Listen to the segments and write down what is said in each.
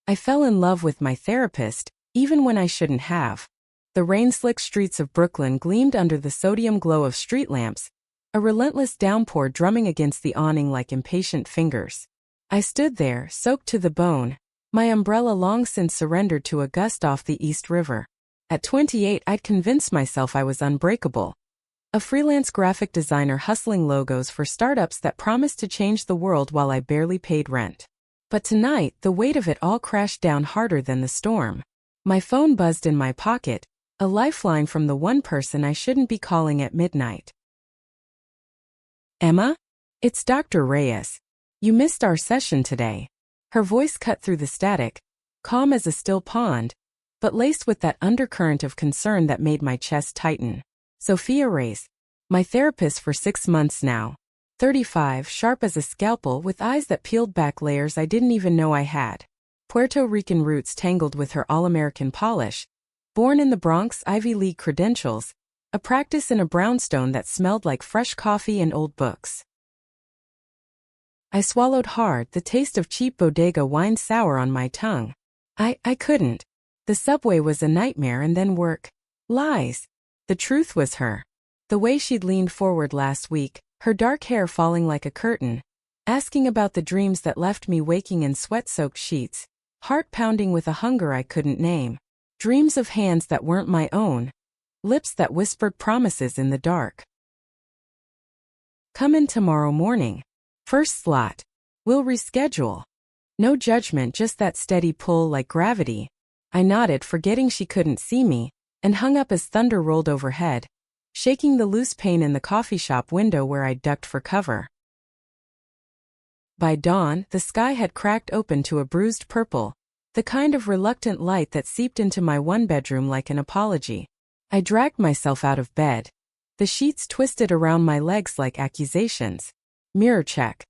I fell in love with my therapist, even when I shouldn't have. The rain-slick streets of Brooklyn gleamed under the sodium glow of street lamps, a relentless downpour drumming against the awning like impatient fingers. I stood there, soaked to the bone, my umbrella long since surrendered to a gust off the East River. At 28, I'd convinced myself I was unbreakable. A freelance graphic designer hustling logos for startups that promised to change the world while I barely paid rent. But tonight, the weight of it all crashed down harder than the storm. My phone buzzed in my pocket, a lifeline from the one person I shouldn't be calling at midnight. Emma? It's Dr. Reyes. You missed our session today. Her voice cut through the static, calm as a still pond, but laced with that undercurrent of concern that made my chest tighten. Sophia Reyes, my therapist for 6 months now. 35, sharp as a scalpel with eyes that peeled back layers I didn't even know I had. Puerto Rican roots tangled with her all-American polish. Born in the Bronx, Ivy League credentials. A practice in a brownstone that smelled like fresh coffee and old books. I swallowed hard, the taste of cheap bodega wine sour on my tongue. I couldn't. The subway was a nightmare and then work. Lies. The truth was her. The way she'd leaned forward last week, her dark hair falling like a curtain, asking about the dreams that left me waking in sweat-soaked sheets, heart pounding with a hunger I couldn't name. Dreams of hands that weren't my own, lips that whispered promises in the dark. Come in tomorrow morning. First slot. We'll reschedule. No judgment, just that steady pull like gravity. I nodded, forgetting she couldn't see me, and hung up as thunder rolled overhead, shaking the loose pane in the coffee shop window where I'd ducked for cover. By dawn, the sky had cracked open to a bruised purple, the kind of reluctant light that seeped into my one-bedroom like an apology. I dragged myself out of bed. The sheets twisted around my legs like accusations. Mirror check.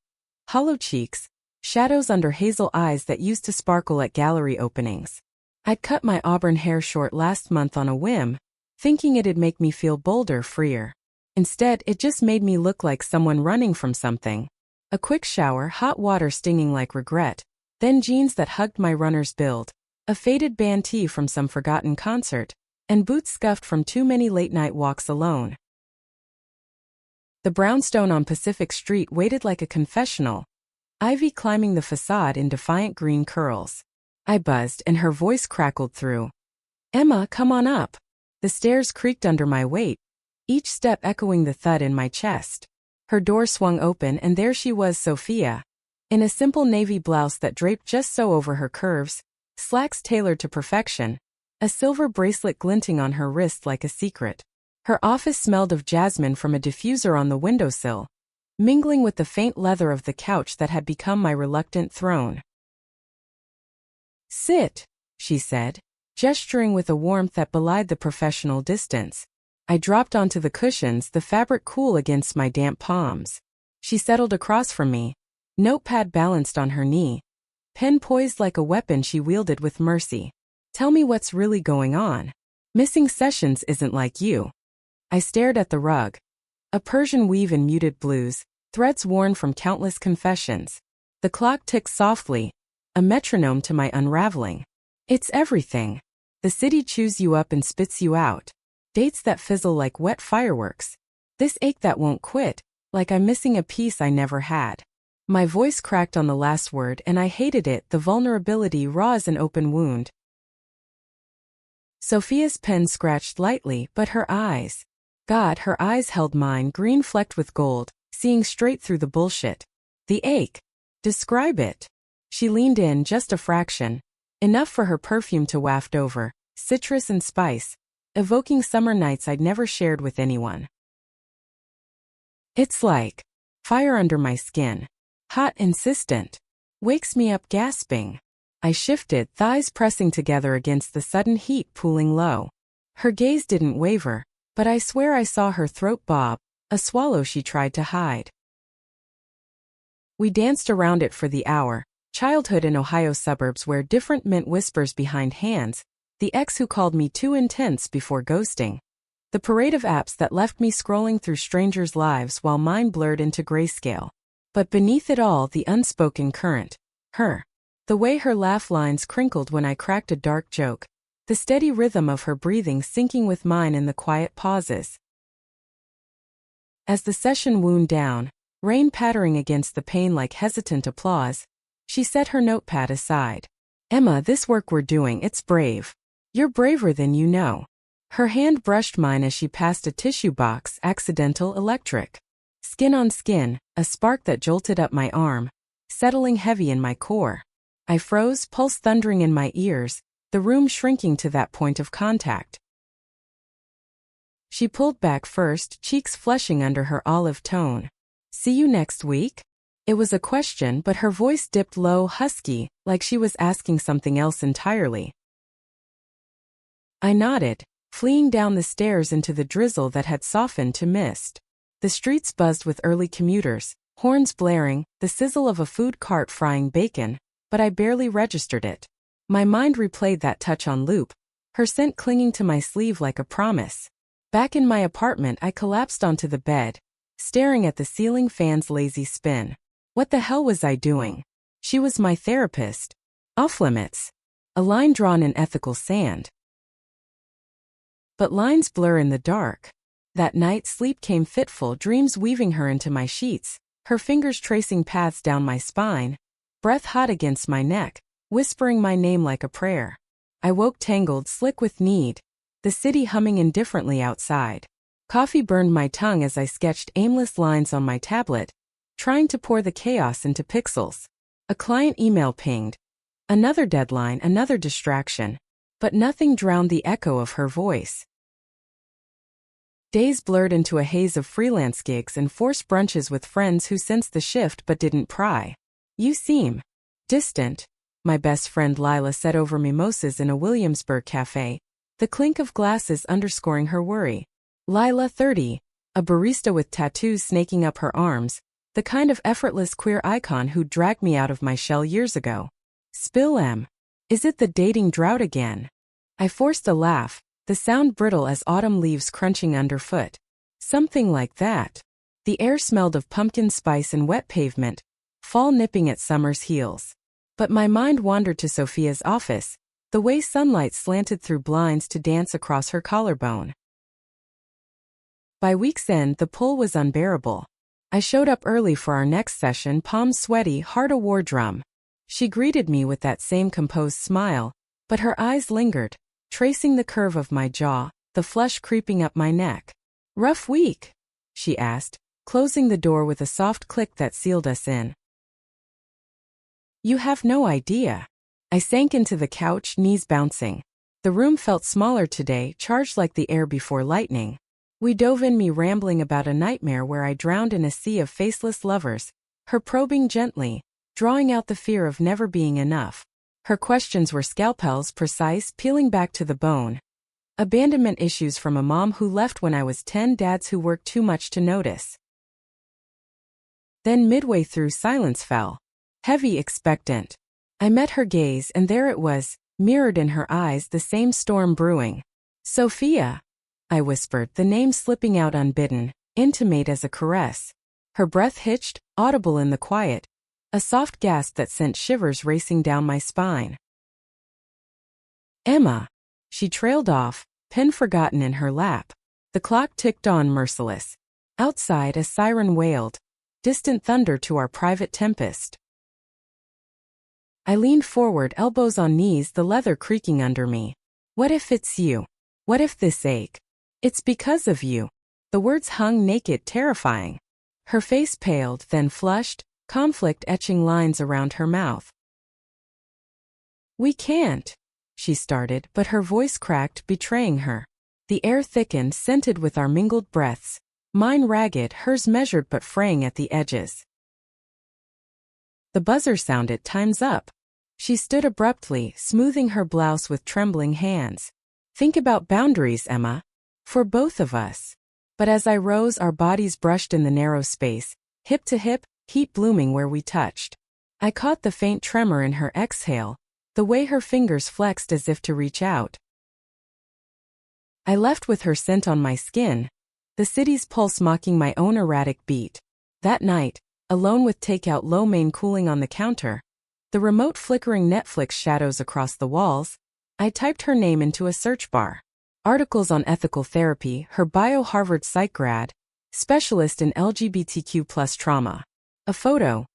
Hollow cheeks, shadows under hazel eyes that used to sparkle at gallery openings. I'd cut my auburn hair short last month on a whim, thinking it'd make me feel bolder, freer. Instead, it just made me look like someone running from something. A quick shower, hot water stinging like regret, then jeans that hugged my runner's build, a faded band tee from some forgotten concert, and boots scuffed from too many late-night walks alone. The brownstone on Pacific Street waited like a confessional, ivy climbing the facade in defiant green curls. I buzzed and her voice crackled through. Emma, come on up. The stairs creaked under my weight, each step echoing the thud in my chest. Her door swung open and there she was, Sophia, in a simple navy blouse that draped just so over her curves, slacks tailored to perfection, a silver bracelet glinting on her wrist like a secret. Her office smelled of jasmine from a diffuser on the windowsill, mingling with the faint leather of the couch that had become my reluctant throne. Sit, she said, gesturing with a warmth that belied the professional distance. I dropped onto the cushions, the fabric cool against my damp palms. She settled across from me, notepad balanced on her knee, pen poised like a weapon she wielded with mercy. Tell me what's really going on. Missing sessions isn't like you. I stared at the rug. A Persian weave in muted blues, threads worn from countless confessions. The clock ticked softly, a metronome to my unraveling. It's everything. The city chews you up and spits you out. Dates that fizzle like wet fireworks. This ache that won't quit, like I'm missing a piece I never had. My voice cracked on the last word and I hated it, the vulnerability raw as an open wound. Sophia's pen scratched lightly, but her eyes. God, her eyes held mine, green flecked with gold, seeing straight through the bullshit. The ache. Describe it. She leaned in just a fraction, enough for her perfume to waft over, citrus and spice, evoking summer nights I'd never shared with anyone. It's like fire under my skin. Hot, insistent. Wakes me up gasping. I shifted, thighs pressing together against the sudden heat pooling low. Her gaze didn't waver, but I swear I saw her throat bob, a swallow she tried to hide. We danced around it for the hour, childhood in Ohio suburbs where different meant whispers behind hands, the ex who called me too intense before ghosting. The parade of apps that left me scrolling through strangers' lives while mine blurred into grayscale. But beneath it all, the unspoken current. Her. The way her laugh lines crinkled when I cracked a dark joke. The steady rhythm of her breathing syncing with mine in the quiet pauses. As the session wound down, rain pattering against the pane like hesitant applause, she set her notepad aside. Emma, this work we're doing, it's brave. You're braver than you know. Her hand brushed mine as she passed a tissue box, accidental, electric. Skin on skin, a spark that jolted up my arm, settling heavy in my core. I froze, pulse thundering in my ears, the room shrinking to that point of contact. She pulled back first, cheeks flushing under her olive tone. See you next week? It was a question, but her voice dipped low, husky, like she was asking something else entirely. I nodded, fleeing down the stairs into the drizzle that had softened to mist. The streets buzzed with early commuters, horns blaring, the sizzle of a food cart frying bacon, but I barely registered it. My mind replayed that touch on loop, her scent clinging to my sleeve like a promise. Back in my apartment, I collapsed onto the bed, staring at the ceiling fan's lazy spin. What the hell was I doing? She was my therapist. Off limits. A line drawn in ethical sand. But lines blur in the dark. That night, sleep came fitful, dreams weaving her into my sheets, her fingers tracing paths down my spine, breath hot against my neck, whispering my name like a prayer. I woke tangled, slick with need, the city humming indifferently outside. Coffee burned my tongue as I sketched aimless lines on my tablet, trying to pour the chaos into pixels. A client email pinged. Another deadline, another distraction. But nothing drowned the echo of her voice. Days blurred into a haze of freelance gigs and forced brunches with friends who sensed the shift but didn't pry. You seem distant, my best friend Lila said over mimosas in a Williamsburg cafe, the clink of glasses underscoring her worry. Lila, 30, a barista with tattoos snaking up her arms, the kind of effortless queer icon who dragged me out of my shell years ago. Spill M. Is it the dating drought again? I forced a laugh, the sound brittle as autumn leaves crunching underfoot. Something like that. The air smelled of pumpkin spice and wet pavement, fall nipping at summer's heels. But my mind wandered to Sophia's office, the way sunlight slanted through blinds to dance across her collarbone. By week's end, the pull was unbearable. I showed up early for our next session, palms sweaty, heart a war drum. She greeted me with that same composed smile, but her eyes lingered, tracing the curve of my jaw, the flush creeping up my neck. Rough week? She asked, closing the door with a soft click that sealed us in. You have no idea. I sank into the couch, knees bouncing. The room felt smaller today, charged like the air before lightning. We dove in, me rambling about a nightmare where I drowned in a sea of faceless lovers, her probing gently, drawing out the fear of never being enough. Her questions were scalpels, precise, peeling back to the bone. Abandonment issues from a mom who left when I was 10, dads who worked too much to notice. Then midway through, silence fell. Heavy, expectant. I met her gaze, and there it was, mirrored in her eyes, the same storm brewing. Sophia, I whispered, the name slipping out unbidden, intimate as a caress. Her breath hitched, audible in the quiet, a soft gasp that sent shivers racing down my spine. Emma. She trailed off, pen forgotten in her lap. The clock ticked on, merciless. Outside, a siren wailed, distant thunder to our private tempest. I leaned forward, elbows on knees, the leather creaking under me. What if it's you? What if this ache? It's because of you. The words hung naked, terrifying. Her face paled, then flushed, conflict etching lines around her mouth. We can't, she started, but her voice cracked, betraying her. The air thickened, scented with our mingled breaths, mine ragged, hers measured but fraying at the edges. The buzzer sounded, time's up. She stood abruptly, smoothing her blouse with trembling hands. Think about boundaries, Emma. For both of us. But as I rose, our bodies brushed in the narrow space, hip to hip, heat blooming where we touched. I caught the faint tremor in her exhale, the way her fingers flexed as if to reach out. I left with her scent on my skin, the city's pulse mocking my own erratic beat. That night, alone with takeout lo mein cooling on the counter, the remote flickering Netflix shadows across the walls. I typed her name into a search bar. Articles on ethical therapy, her bio Harvard psych grad, specialist in LGBTQ+ trauma. A photo.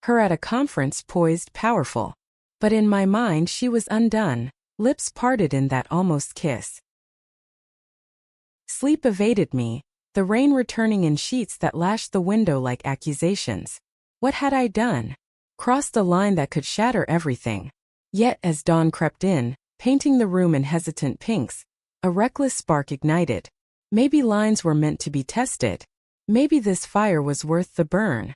Her at a conference poised, powerful. But in my mind she was undone, lips parted in that almost kiss. Sleep evaded me, the rain returning in sheets that lashed the window like accusations. What had I done? Crossed a line that could shatter everything. Yet as dawn crept in, painting the room in hesitant pinks, a reckless spark ignited. Maybe lines were meant to be tested. Maybe this fire was worth the burn.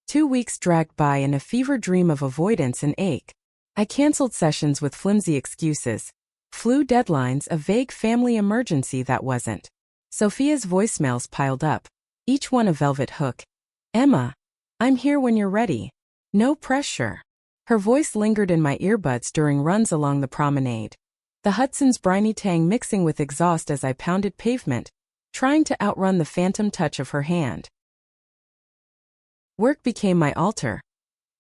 2 weeks dragged by in a fever dream of avoidance and ache. I canceled sessions with flimsy excuses. Flew deadlines, a vague family emergency that wasn't. Sophia's voicemails piled up, each one a velvet hook. Emma, I'm here when you're ready. No pressure. Her voice lingered in my earbuds during runs along the promenade. The Hudson's briny tang mixing with exhaust as I pounded pavement, trying to outrun the phantom touch of her hand. Work became my altar.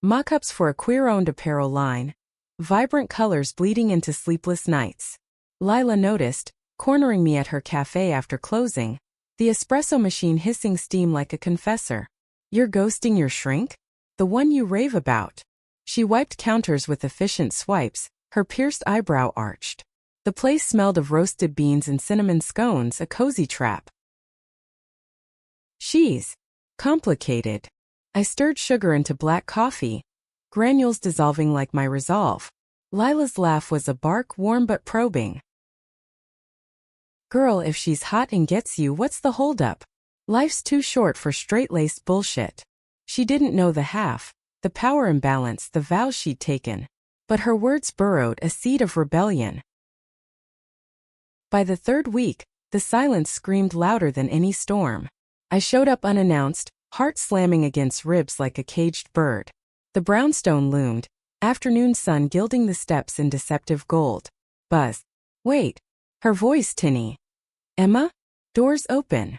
Mock-ups for a queer-owned apparel line. Vibrant colors bleeding into sleepless nights. Lila noticed, cornering me at her cafe after closing, the espresso machine hissing steam like a confessor. You're ghosting your shrink? The one you rave about. She wiped counters with efficient swipes, her pierced eyebrow arched. The place smelled of roasted beans and cinnamon scones, a cozy trap. She's complicated. I stirred sugar into black coffee, granules dissolving like my resolve. Lila's laugh was a bark, warm but probing. Girl, if she's hot and gets you, what's the holdup? Life's too short for straight-laced bullshit. She didn't know the half, the power imbalance, the vows she'd taken. But her words burrowed, a seed of rebellion. By the third week, the silence screamed louder than any storm. I showed up unannounced, heart slamming against ribs like a caged bird. The brownstone loomed, afternoon sun gilding the steps in deceptive gold. Buzz. Wait. Her voice tinny. Emma? Doors open.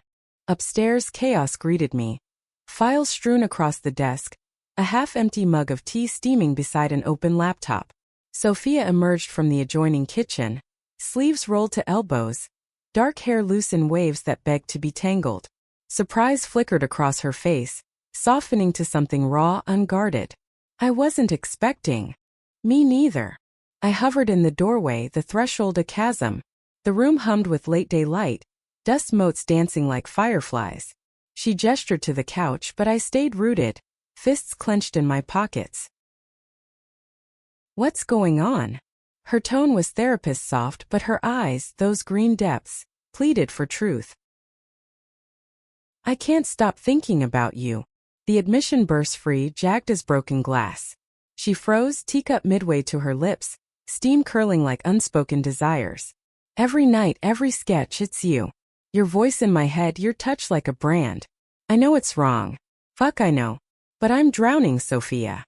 Upstairs chaos greeted me. Files strewn across the desk, a half-empty mug of tea steaming beside an open laptop. Sophia emerged from the adjoining kitchen, sleeves rolled to elbows, dark hair loose in waves that begged to be tangled. Surprise flickered across her face, softening to something raw, unguarded. I wasn't expecting. Me neither. I hovered in the doorway, the threshold a chasm. The room hummed with late-day light, dust motes dancing like fireflies. She gestured to the couch, but I stayed rooted, fists clenched in my pockets. What's going on? Her tone was therapist soft, but her eyes, those green depths, pleaded for truth. I can't stop thinking about you. The admission burst free, jagged as broken glass. She froze, teacup midway to her lips, steam curling like unspoken desires. Every night, every sketch, it's you. Your voice in my head, your touch like a brand. I know it's wrong. Fuck, I know. But I'm drowning, Sophia.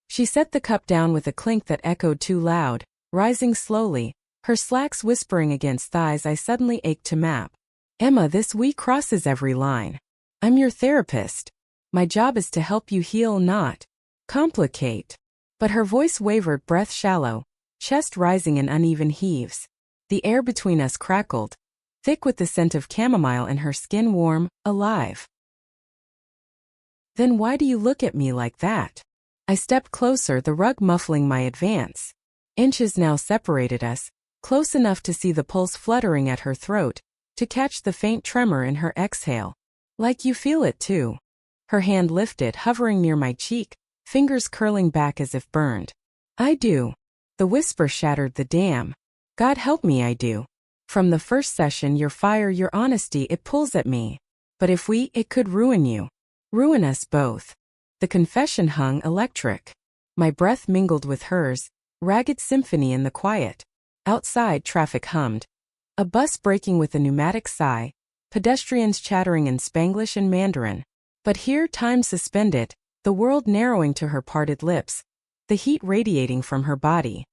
She set the cup down with a clink that echoed too loud, rising slowly, her slacks whispering against thighs I suddenly ached to map. Emma, this we crosses every line. I'm your therapist. My job is to help you heal, not complicate. But her voice wavered, breath shallow, chest rising in uneven heaves. The air between us crackled, thick with the scent of chamomile and her skin warm, alive. Then why do you look at me like that? I stepped closer, the rug muffling my advance. Inches now separated us, close enough to see the pulse fluttering at her throat, to catch the faint tremor in her exhale. Like you feel it too. Her hand lifted, hovering near my cheek, fingers curling back as if burned. I do. The whisper shattered the dam. God help me, I do. From the first session, your fire, your honesty, it pulls at me. But if it could ruin you. Ruin us both. The confession hung electric. My breath mingled with hers, ragged symphony in the quiet. Outside, traffic hummed. A bus braking with a pneumatic sigh, pedestrians chattering in Spanglish and Mandarin. But here, time suspended, the world narrowing to her parted lips, the heat radiating from her body.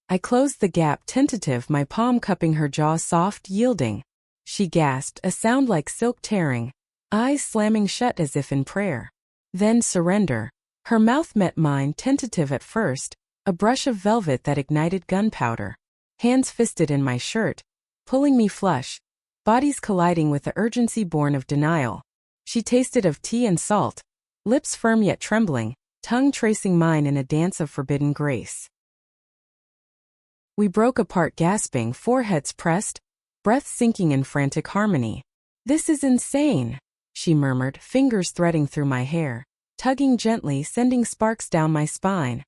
I closed the gap, tentative, my palm cupping her jaw, soft, yielding. She gasped, a sound like silk tearing, eyes slamming shut as if in prayer. Then surrender. Her mouth met mine, tentative at first, a brush of velvet that ignited gunpowder. Hands fisted in my shirt, pulling me flush, bodies colliding with the urgency born of denial. She tasted of tea and salt, lips firm yet trembling, tongue tracing mine in a dance of forbidden grace. We broke apart gasping, foreheads pressed, breath sinking in frantic harmony. "This is insane," she murmured, fingers threading through my hair, tugging gently, sending sparks down my spine.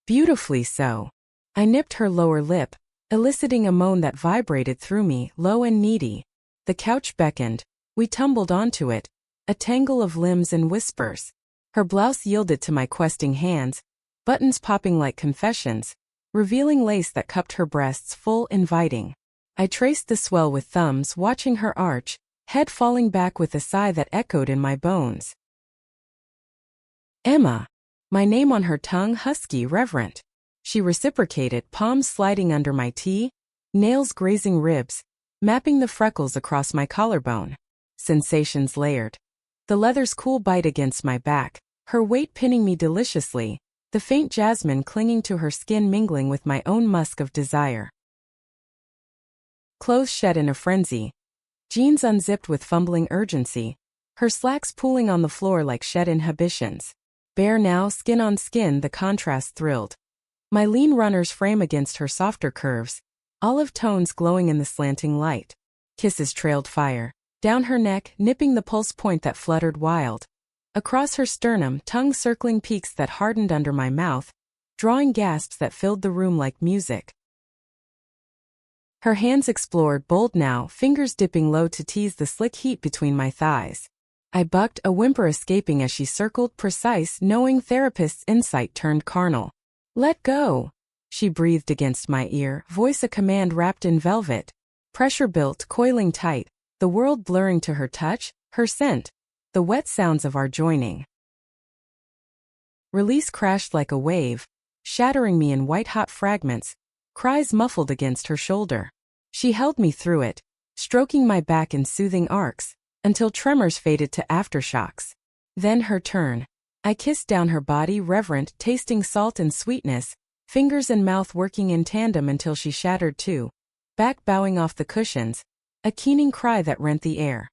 "Beautifully so." I nipped her lower lip, eliciting a moan that vibrated through me, low and needy. The couch beckoned. We tumbled onto it, a tangle of limbs and whispers. Her blouse yielded to my questing hands, buttons popping like confessions, revealing lace that cupped her breasts full, inviting. I traced the swell with thumbs, watching her arch, head falling back with a sigh that echoed in my bones. "Emma." My name on her tongue, husky, reverent. She reciprocated, palms sliding under my tea, nails grazing ribs, mapping the freckles across my collarbone. Sensations layered. The leather's cool bite against my back, her weight pinning me deliciously, the faint jasmine clinging to her skin mingling with my own musk of desire. Clothes shed in a frenzy. Jeans unzipped with fumbling urgency, her slacks pooling on the floor like shed inhibitions. Bare now, skin on skin, the contrast thrilled. My lean runner's frame against her softer curves, olive tones glowing in the slanting light. Kisses trailed fire. Down her neck, nipping the pulse point that fluttered wild. Across her sternum, tongue circling peaks that hardened under my mouth, drawing gasps that filled the room like music. Her hands explored, bold now, fingers dipping low to tease the slick heat between my thighs. I bucked, a whimper escaping as she circled, precise, knowing therapist's insight turned carnal. "Let go," she breathed against my ear, voice a command wrapped in velvet. Pressure built, coiling tight, the world blurring to her touch, her scent, the wet sounds of our joining. Release crashed like a wave, shattering me in white-hot fragments, cries muffled against her shoulder. She held me through it, stroking my back in soothing arcs, until tremors faded to aftershocks. Then her turn. I kissed down her body, reverent, tasting salt and sweetness, fingers and mouth working in tandem until she shattered too, back bowing off the cushions, a keening cry that rent the air.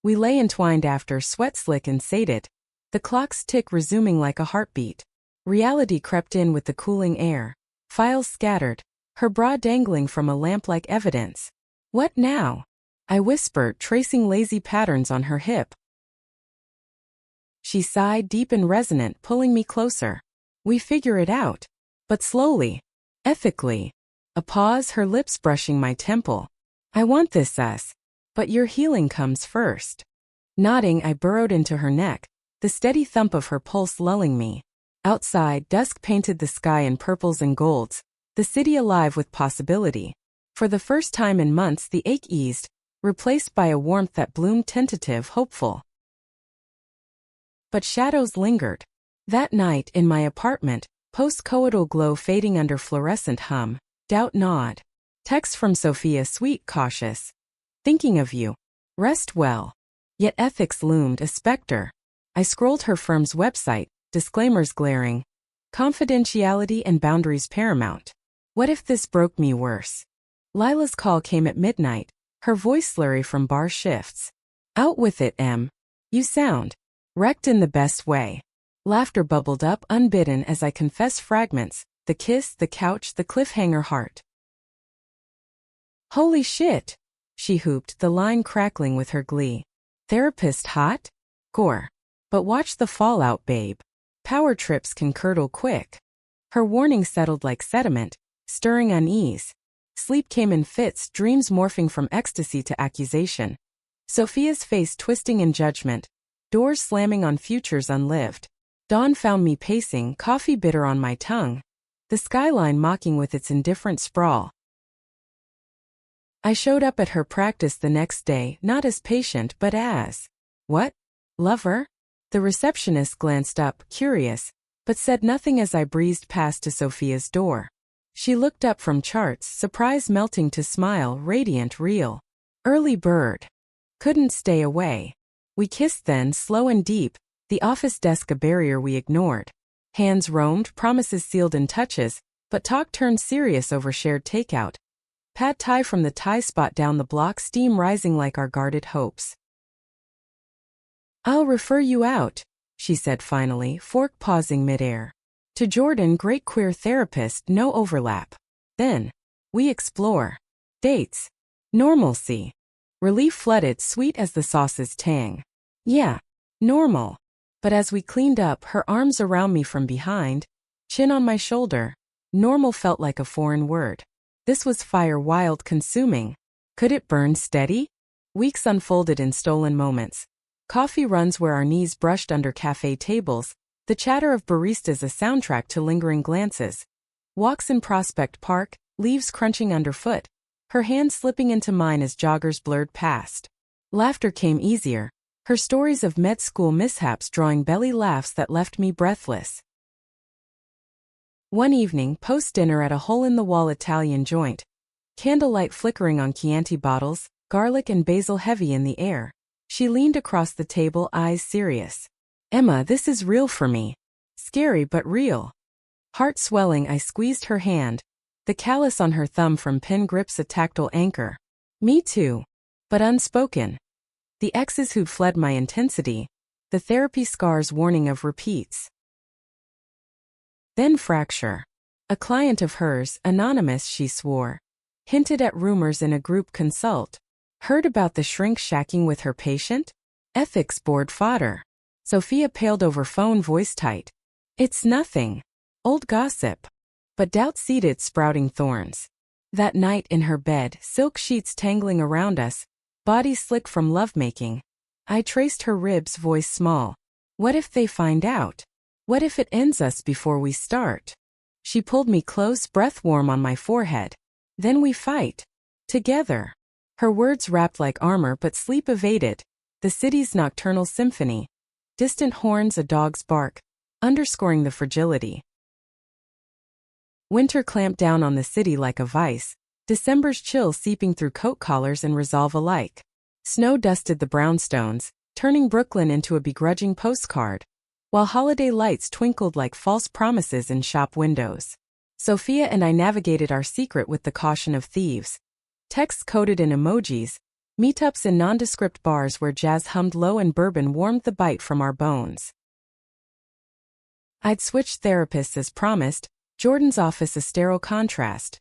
We lay entwined after, sweat slick and sated, the clock's tick resuming like a heartbeat. Reality crept in with the cooling air, files scattered, her bra dangling from a lamp like evidence. "What now?" I whispered, tracing lazy patterns on her hip. She sighed, deep and resonant, pulling me closer. "We figure it out. But slowly. Ethically." A pause, her lips brushing my temple. "I want this us. But your healing comes first." Nodding, I burrowed into her neck, the steady thump of her pulse lulling me. Outside, dusk painted the sky in purples and golds, the city alive with possibility. For the first time in months, the ache eased, replaced by a warmth that bloomed, tentative, hopeful. But shadows lingered. That night, in my apartment, post-coital glow fading under fluorescent hum, doubt gnawed. Text from Sophia, sweet, cautious. "Thinking of you. Rest well." Yet ethics loomed, a specter. I scrolled her firm's website, disclaimers glaring. Confidentiality and boundaries paramount. What if this broke me worse? Lila's call came at midnight, her voice slurry from bar shifts. "Out with it, Em. You sound wrecked in the best way." Laughter bubbled up unbidden as I confessed fragments, the kiss, the couch, the cliffhanger heart. "Holy shit," she hooped, the line crackling with her glee. "Therapist hot? Gore. But watch the fallout, babe. Power trips can curdle quick." Her warning settled like sediment, stirring unease. Sleep came in fits, dreams morphing from ecstasy to accusation. Sophia's face twisting in judgment, doors slamming on futures unlived. Dawn found me pacing, coffee bitter on my tongue, the skyline mocking with its indifferent sprawl. I showed up at her practice the next day, not as patient but as, "What? Lover?" The receptionist glanced up, curious, but said nothing as I breezed past to Sophia's door. She looked up from charts, surprise melting to smile, radiant, real. Early bird. Couldn't stay away. We kissed then, slow and deep, the office desk a barrier we ignored. Hands roamed, promises sealed in touches, but talk turned serious over shared takeout. Pad Thai from the Thai spot down the block, steam rising like our guarded hopes. "I'll refer you out," she said finally, fork pausing midair. "To Jordan, great queer therapist, no overlap. Then we explore. Dates. Normalcy." Relief flooded, sweet as the sauce's tang. Yeah, normal. But as we cleaned up, her arms around me from behind, chin on my shoulder, normal felt like a foreign word. This was fire, wild, consuming. Could it burn steady? Weeks unfolded in stolen moments. Coffee runs where our knees brushed under cafe tables, the chatter of baristas a soundtrack to lingering glances. Walks in Prospect Park, leaves crunching underfoot, her hand slipping into mine as joggers blurred past. Laughter came easier, her stories of med school mishaps drawing belly laughs that left me breathless. One evening, post-dinner at a hole-in-the-wall Italian joint, candlelight flickering on Chianti bottles, garlic and basil heavy in the air, she leaned across the table, eyes serious. "Emma, this is real for me. Scary but real." Heart swelling, I squeezed her hand. The callus on her thumb from pin grips a tactile anchor. Me too. But unspoken. The exes who'd fled my intensity, the therapy scars warning of repeats. Then fracture. A client of hers, anonymous she swore, hinted at rumors in a group consult. Heard about the shrink shacking with her patient? Ethics board fodder. Sophia paled over phone, voice tight. "It's nothing. Old gossip." But doubt seeded sprouting thorns. That night in her bed, silk sheets tangling around us, body slick from lovemaking. I traced her ribs, voice small. "What if they find out? What if it ends us before we start?" She pulled me close, breath warm on my forehead. "Then we fight. Together." Her words wrapped like armor, but sleep evaded. The city's nocturnal symphony. Distant horns, a dog's bark, underscoring the fragility. Winter clamped down on the city like a vice, December's chill seeping through coat collars and resolve alike. Snow dusted the brownstones, turning Brooklyn into a begrudging postcard, while holiday lights twinkled like false promises in shop windows. Sophia and I navigated our secret with the caution of thieves. Texts coded in emojis, meetups in nondescript bars where jazz hummed low and bourbon warmed the bite from our bones. I'd switched therapists as promised, Jordan's office a sterile contrast.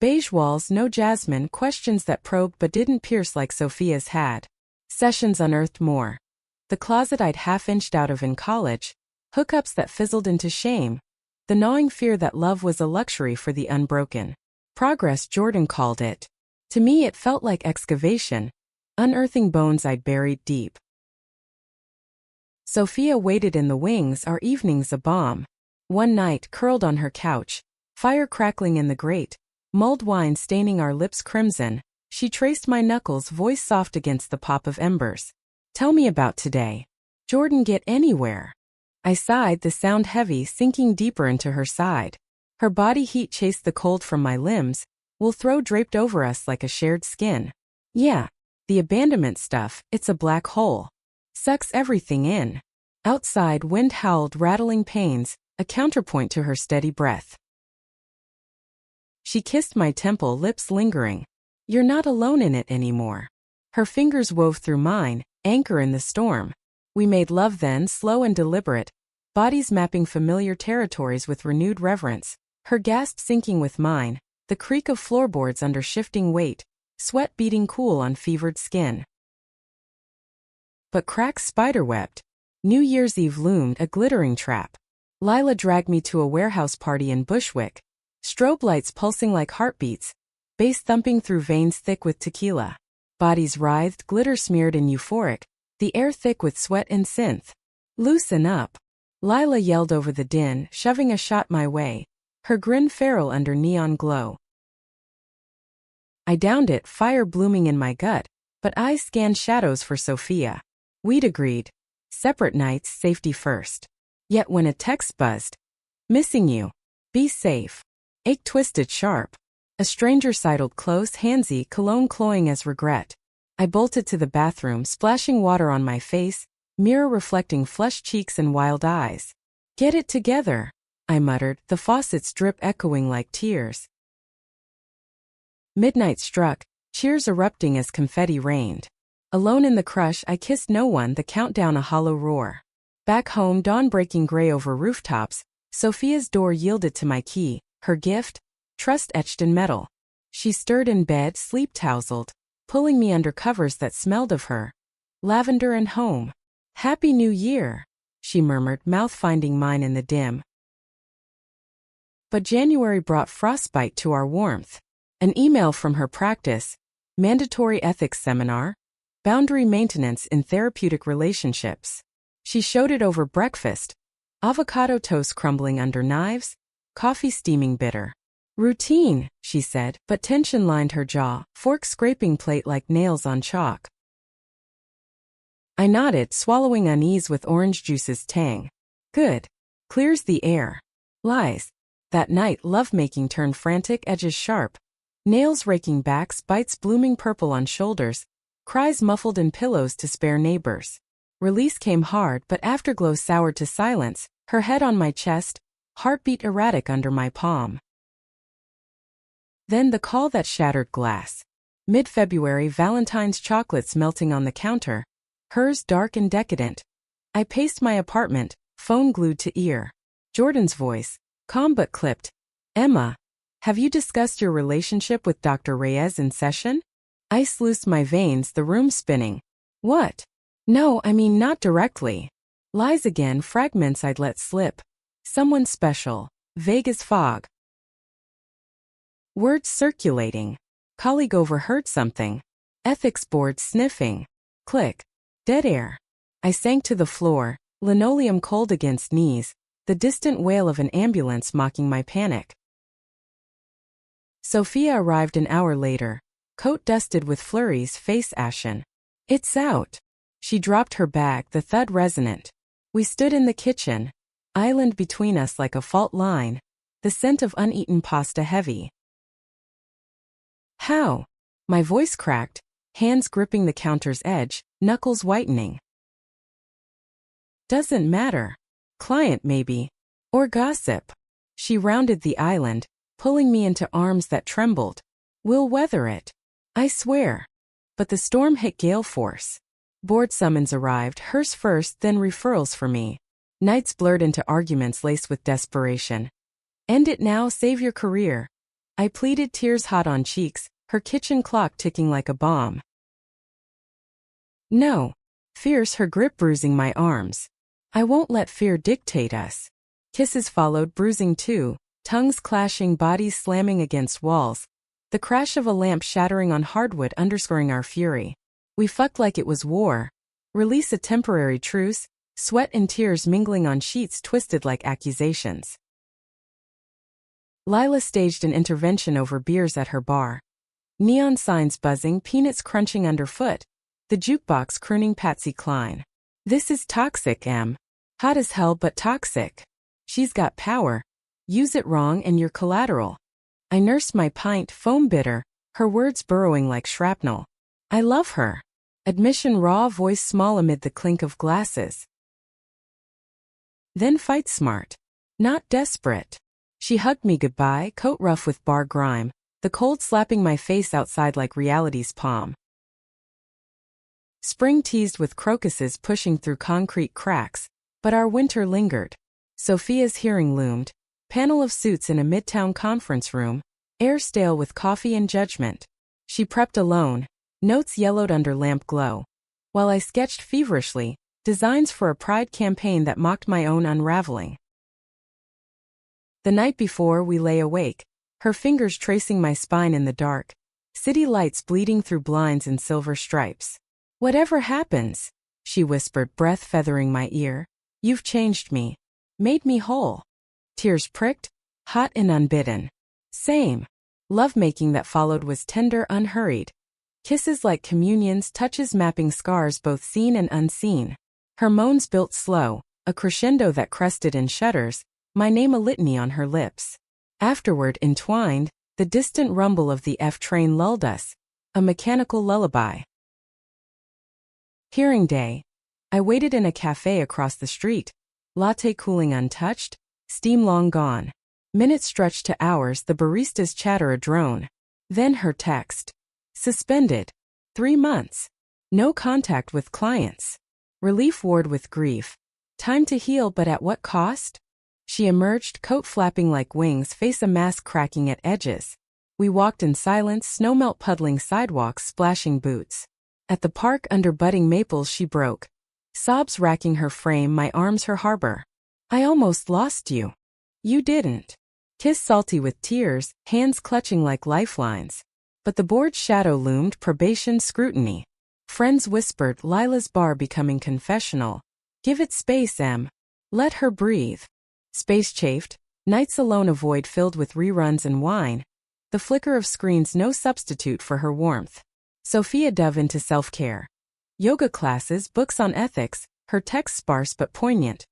Beige walls, no jasmine, questions that probed but didn't pierce like Sophia's had. Sessions unearthed more. The closet I'd half-inched out of in college, hookups that fizzled into shame, the gnawing fear that love was a luxury for the unbroken. Progress, Jordan called it. To me it felt like excavation, unearthing bones I'd buried deep. Sophia waited in the wings, our evenings a bomb. One night, curled on her couch, fire crackling in the grate, mulled wine staining our lips crimson, she traced my knuckles, voice soft against the pop of embers. "Tell me about today. Jordan, get anywhere." I sighed, the sound heavy, sinking deeper into her side. Her body heat chased the cold from my limbs, wool throw draped over us like a shared skin. "Yeah, the abandonment stuff, it's a black hole. Sucks everything in." Outside, wind howled, rattling panes, a counterpoint to her steady breath. She kissed my temple, lips lingering. "You're not alone in it anymore." Her fingers wove through mine, anchor in the storm. We made love then, slow and deliberate, bodies mapping familiar territories with renewed reverence, her gasp syncing with mine, the creak of floorboards under shifting weight, sweat beating cool on fevered skin. But cracks spiderwebbed. New Year's Eve loomed, a glittering trap. Lila dragged me to a warehouse party in Bushwick, strobe lights pulsing like heartbeats, bass thumping through veins thick with tequila. Bodies writhed, glitter smeared and euphoric, the air thick with sweat and synth. "Loosen up." Lila yelled over the din, shoving a shot my way, her grin feral under neon glow. I downed it, fire blooming in my gut, but eyes scanned shadows for Sophia. We'd agreed. Separate nights, safety first. Yet when a text buzzed, "Missing you. Be safe." Ache twisted sharp. A stranger sidled close, handsy, cologne cloying as regret. I bolted to the bathroom, splashing water on my face, mirror reflecting flushed cheeks and wild eyes. Get it together, I muttered, the faucet's drip echoing like tears. Midnight struck, cheers erupting as confetti rained. Alone in the crush, I kissed no one, the countdown a hollow roar. Back home, dawn breaking gray over rooftops, Sophia's door yielded to my key, her gift, trust etched in metal. She stirred in bed, sleep-tousled, pulling me under covers that smelled of her. Lavender and home. Happy New Year, she murmured, mouth finding mine in the dim. But January brought frostbite to our warmth. An email from her practice, mandatory ethics seminar, boundary maintenance in therapeutic relationships. She showed it over breakfast, avocado toast crumbling under knives, coffee steaming bitter. Routine, she said, but tension lined her jaw, fork scraping plate like nails on chalk. I nodded, swallowing unease with orange juice's tang. Good. Clears the air. Lies. That night, lovemaking turned frantic, edges sharp. Nails raking backs, bites blooming purple on shoulders, cries muffled in pillows to spare neighbors. Release came hard, but afterglow soured to silence, her head on my chest, heartbeat erratic under my palm. Then the call that shattered glass. Mid-February, Valentine's chocolates melting on the counter, hers dark and decadent. I paced my apartment, phone glued to ear. Jordan's voice, calm but clipped. Emma, have you discussed your relationship with Dr. Reyes in session? I sluiced my veins, the room spinning. What? No, I mean not directly. Lies again, fragments I'd let slip. Someone special, vague as fog. Words circulating. Colleague overheard something. Ethics board sniffing. Click. Dead air. I sank to the floor, linoleum cold against knees, the distant wail of an ambulance mocking my panic. Sophia arrived an hour later, coat dusted with flurries, face ashen. It's out. She dropped her bag, the thud resonant. We stood in the kitchen, island between us like a fault line, the scent of uneaten pasta heavy. How? My voice cracked, hands gripping the counter's edge, knuckles whitening. Doesn't matter. Client maybe. Or gossip. She rounded the island, pulling me into arms that trembled. We'll weather it. I swear. But the storm hit gale force. Board summons arrived, hers first, then referrals for me. Nights blurred into arguments laced with desperation. End it now, save your career. I pleaded, tears hot on cheeks, her kitchen clock ticking like a bomb. No. Fierce, her grip bruising my arms. I won't let fear dictate us. Kisses followed, bruising too, tongues clashing, bodies slamming against walls. The crash of a lamp shattering on hardwood underscoring our fury. We fucked like it was war. Release a temporary truce, sweat and tears mingling on sheets twisted like accusations. Lila staged an intervention over beers at her bar. Neon signs buzzing, peanuts crunching underfoot. The jukebox crooning Patsy Cline. This is toxic, Em. Hot as hell but toxic. She's got power. Use it wrong and you're collateral. I nursed my pint, foam bitter, her words burrowing like shrapnel. I love her. Admission raw, voice small amid the clink of glasses. Then fight smart. Not desperate. She hugged me goodbye, coat rough with bar grime, the cold slapping my face outside like reality's palm. Spring teased with crocuses pushing through concrete cracks, but our winter lingered. Sophia's hearing loomed. Panel of suits in a midtown conference room, air stale with coffee and judgment. She prepped alone, notes yellowed under lamp glow. While I sketched feverishly, designs for a pride campaign that mocked my own unraveling. The night before we lay awake, her fingers tracing my spine in the dark, city lights bleeding through blinds in silver stripes. Whatever happens, she whispered, breath feathering my ear, you've changed me, made me whole. Tears pricked, hot and unbidden. Same. Lovemaking that followed was tender, unhurried. Kisses like communions, touches mapping scars both seen and unseen. Her moans built slow, a crescendo that crested in shudders, my name a litany on her lips. Afterward, entwined, the distant rumble of the F train lulled us, a mechanical lullaby. Hearing day. I waited in a cafe across the street. Latte cooling untouched, steam long gone. Minutes stretched to hours, the barista's chatter a drone. Then her text. Suspended. 3 months. No contact with clients. Relief ward with grief. Time to heal, but at what cost? She emerged, coat flapping like wings, face a mask cracking at edges. We walked in silence, snowmelt puddling sidewalks, splashing boots. At the park under budding maples she broke. Sobs racking her frame, my arms her harbor. I almost lost you. You didn't. Kiss salty with tears, hands clutching like lifelines. But the board's shadow loomed, probation scrutiny. Friends whispered, Lila's bar becoming confessional. Give it space, Em. Let her breathe. Space chafed, nights alone a void filled with reruns and wine. The flicker of screens no substitute for her warmth. Sophia dove into self-care. Yoga classes, books on ethics, her texts sparse but poignant.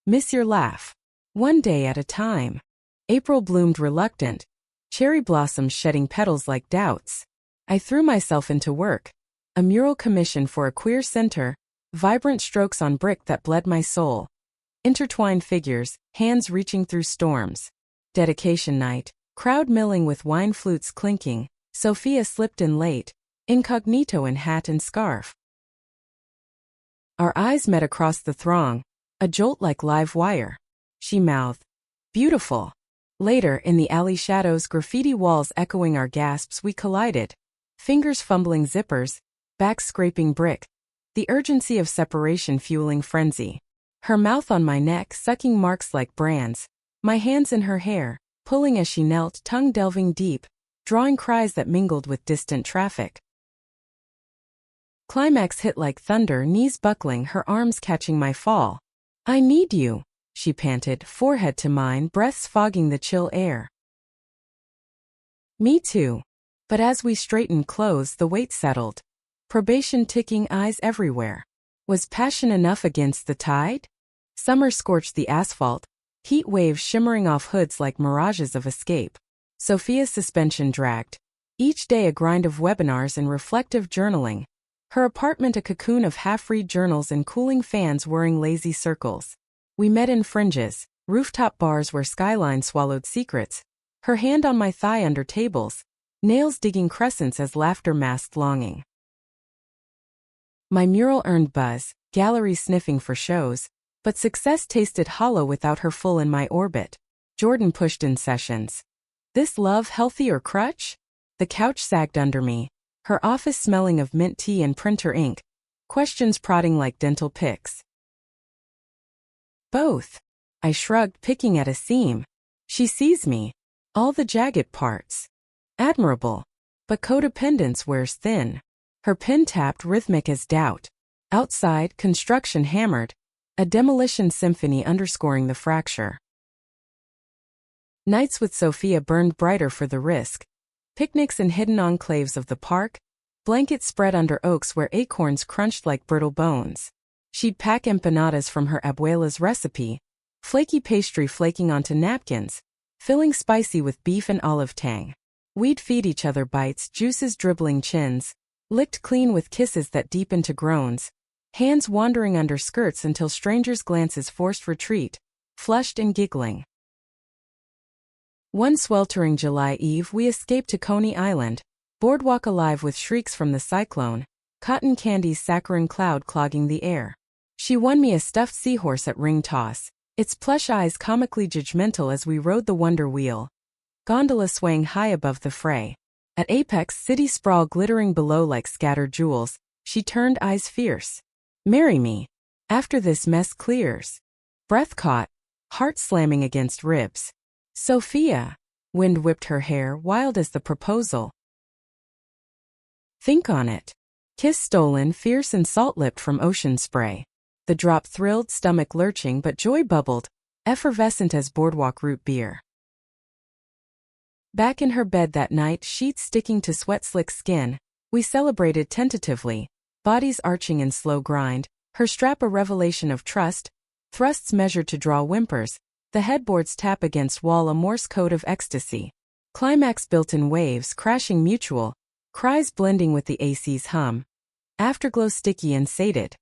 Miss your laugh. One day at a time. April bloomed reluctant. Cherry blossoms shedding petals like doubts. I threw myself into work. A mural commission for a queer center, vibrant strokes on brick that bled my soul. Intertwined figures, hands reaching through storms. Dedication night, crowd milling with wine flutes clinking. Sophia slipped in late, incognito in hat and scarf. Our eyes met across the throng, a jolt like live wire. She mouthed, beautiful. Later, in the alley shadows, graffiti walls echoing our gasps, we collided. Fingers fumbling zippers, backs scraping brick. The urgency of separation fueling frenzy. Her mouth on my neck, sucking marks like brands. My hands in her hair, pulling as she knelt, tongue delving deep, drawing cries that mingled with distant traffic. Climax hit like thunder, knees buckling, her arms catching my fall. I need you, she panted, forehead to mine, breaths fogging the chill air. Me too. But as we straightened clothes, the weight settled. Probation ticking, eyes everywhere. Was passion enough against the tide? Summer scorched the asphalt, heat waves shimmering off hoods like mirages of escape. Sophia's suspension dragged. Each day a grind of webinars and reflective journaling. Her apartment a cocoon of half-read journals and cooling fans whirring lazy circles. We met in fringes, rooftop bars where skyline swallowed secrets. Her hand on my thigh under tables, nails digging crescents as laughter masked longing. My mural earned buzz, galleries sniffing for shows, but success tasted hollow without her full in my orbit. Jordan pushed in sessions. This love healthy or crutch? The couch sagged under me, her office smelling of mint tea and printer ink, questions prodding like dental picks. Both. I shrugged, picking at a seam. She sees me. All the jagged parts. Admirable. But codependence wears thin. Her pen tapped, rhythmic as doubt. Outside, construction hammered. A demolition symphony underscoring the fracture. Nights with Sophia burned brighter for the risk. Picnics in hidden enclaves of the park. Blankets spread under oaks where acorns crunched like brittle bones. She'd pack empanadas from her abuela's recipe. Flaky pastry flaking onto napkins. Filling spicy with beef and olive tang. We'd feed each other bites, juices dribbling chins. Licked clean with kisses that deepened to groans. Hands wandering under skirts until strangers' glances forced retreat. Flushed and giggling. One sweltering July eve we escaped to Coney Island. Boardwalk alive with shrieks from the cyclone. Cotton candy's saccharine cloud clogging the air. She won me a stuffed seahorse at ring toss. Its plush eyes comically judgmental as we rode the wonder wheel. Gondola swaying high above the fray. At apex, city sprawl glittering below like scattered jewels. She turned, eyes fierce. Marry me. After this mess clears. Breath caught. Heart slamming against ribs. Sophia. Wind whipped her hair, wild as the proposal. Think on it. Kiss stolen, fierce and salt-lipped from ocean spray. The drop thrilled, stomach lurching, but joy bubbled, effervescent as boardwalk root beer. Back in her bed that night, sheets sticking to sweat-slick skin, we celebrated tentatively, bodies arching in slow grind, her strap a revelation of trust, thrusts measured to draw whimpers, the headboard's tap against wall a Morse code of ecstasy. Climax built in waves, crashing mutual, cries blending with the AC's hum. Afterglow sticky and sated.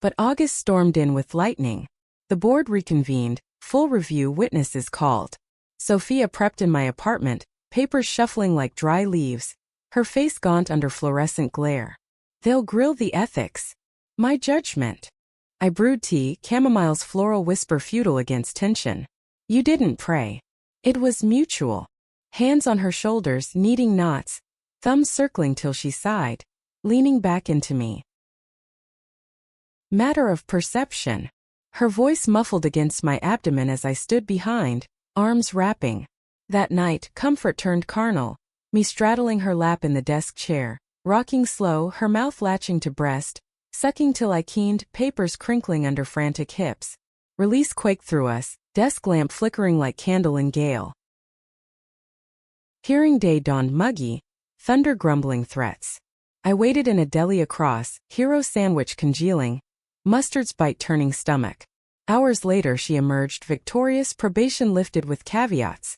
But August stormed in with lightning. The board reconvened, full review witnesses called. Sophia prepped in my apartment, papers shuffling like dry leaves, her face gaunt under fluorescent glare. They'll grill the ethics. My judgment. I brewed tea, chamomile's floral whisper futile against tension. You didn't pray. It was mutual. Hands on her shoulders, kneading knots, thumbs circling till she sighed, leaning back into me. Matter of perception. Her voice muffled against my abdomen as I stood behind, arms wrapping. That night, comfort turned carnal, me straddling her lap in the desk chair, rocking slow, her mouth latching to breast, sucking till I keened, papers crinkling under frantic hips. Release quaked through us, desk lamp flickering like candle in gale. Hearing day dawned muggy, thunder grumbling threats. I waited in a deli across, hero sandwich congealing, mustard's bite turning stomach. Hours later she emerged victorious, probation lifted with caveats.